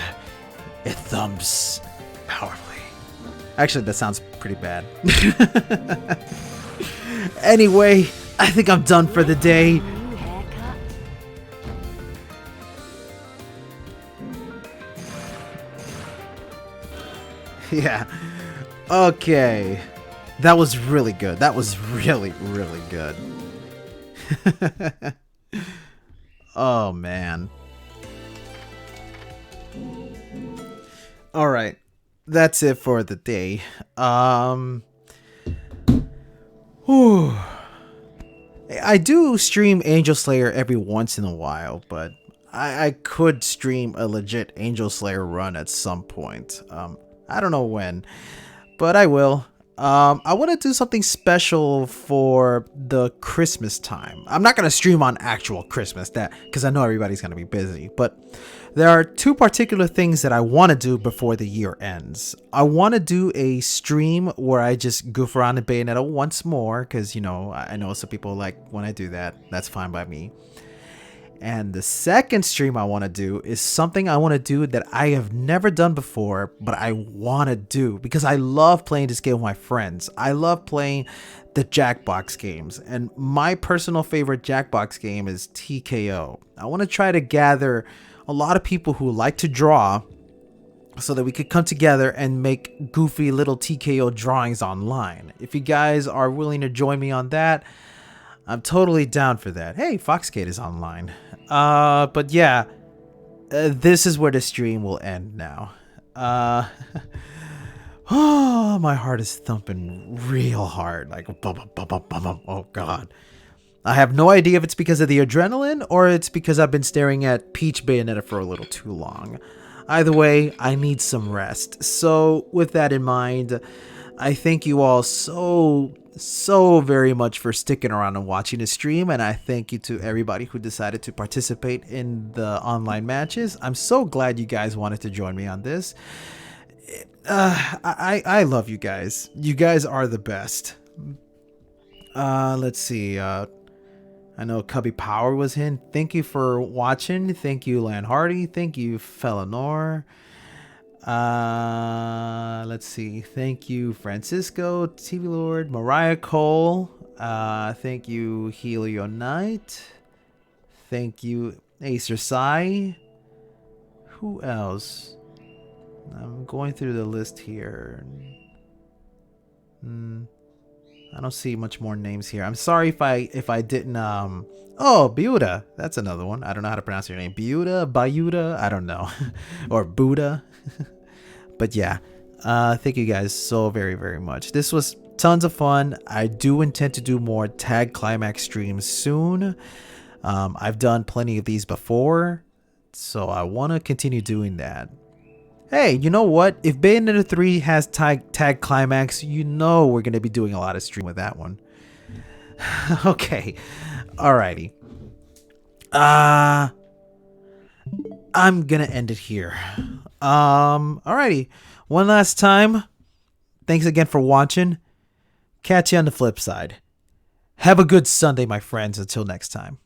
It thumps powerfully. Actually, that sounds pretty bad. Anyway, I think I'm done for the day. New haircut? Yeah. Okay. That was really good. That was really, really good. Oh, man. All right. That's it for the day. Whew. I do stream Angel Slayer every once in a while, but I could stream a legit Angel Slayer run at some point. I don't know when, but I will. I want to do something special for the Christmas time. I'm not gonna stream on actual Christmas, that because I know everybody's gonna be busy. But there are two particular things that I want to do before the year ends. I want to do a stream where I just goof around in Bayonetta once more, because you know I know some people like when I do that. That's fine by me. And the second stream I want to do is something I want to do that I have never done before, but I want to do because I love playing this game with my friends. I love playing the Jackbox games, and my personal favorite Jackbox game is TKO. I want to try to gather a lot of people who like to draw so that we could come together and make goofy little TKO drawings online. If you guys are willing to join me on that, I'm totally down for that. Hey, Foxcade is online. But yeah, this is where the stream will end now. Oh, my heart is thumping real hard. Like, oh god. I have no idea if it's because of the adrenaline or it's because I've been staring at Peach Bayonetta for a little too long. Either way, I need some rest. So with that in mind, I thank you all so very much for sticking around and watching the stream, and I thank you to everybody who decided to participate in the online matches. I'm so glad you guys wanted to join me on this. I love you guys. You guys are the best. Let's see. I know Cubby Power was in. Thank you for watching. Thank you, Lan Hardy. Thank you, Felanor. Let's see. Thank you, Francisco, TV Lord, Mariah Cole. Thank you, Helio Knight. Thank you, Acer Sai. Who else? I'm going through the list here. I don't see much more names here. I'm sorry if I didn't oh, Buda. That's another one. I don't know how to pronounce your name. Bayuda, I don't know. Or Buddha. But yeah, thank you guys so very much. This was tons of fun. I do intend to do more Tag Climax streams soon. I've done plenty of these before, so I want to continue doing that. Hey, you know what? If Bayonetta 3 has tag Climax, you know we're going to be doing a lot of stream with that one. Okay. Alrighty. I'm going to end it here. Alrighty. One last time. Thanks again for watching. Catch you on the flip side. Have a good Sunday, my friends. Until next time.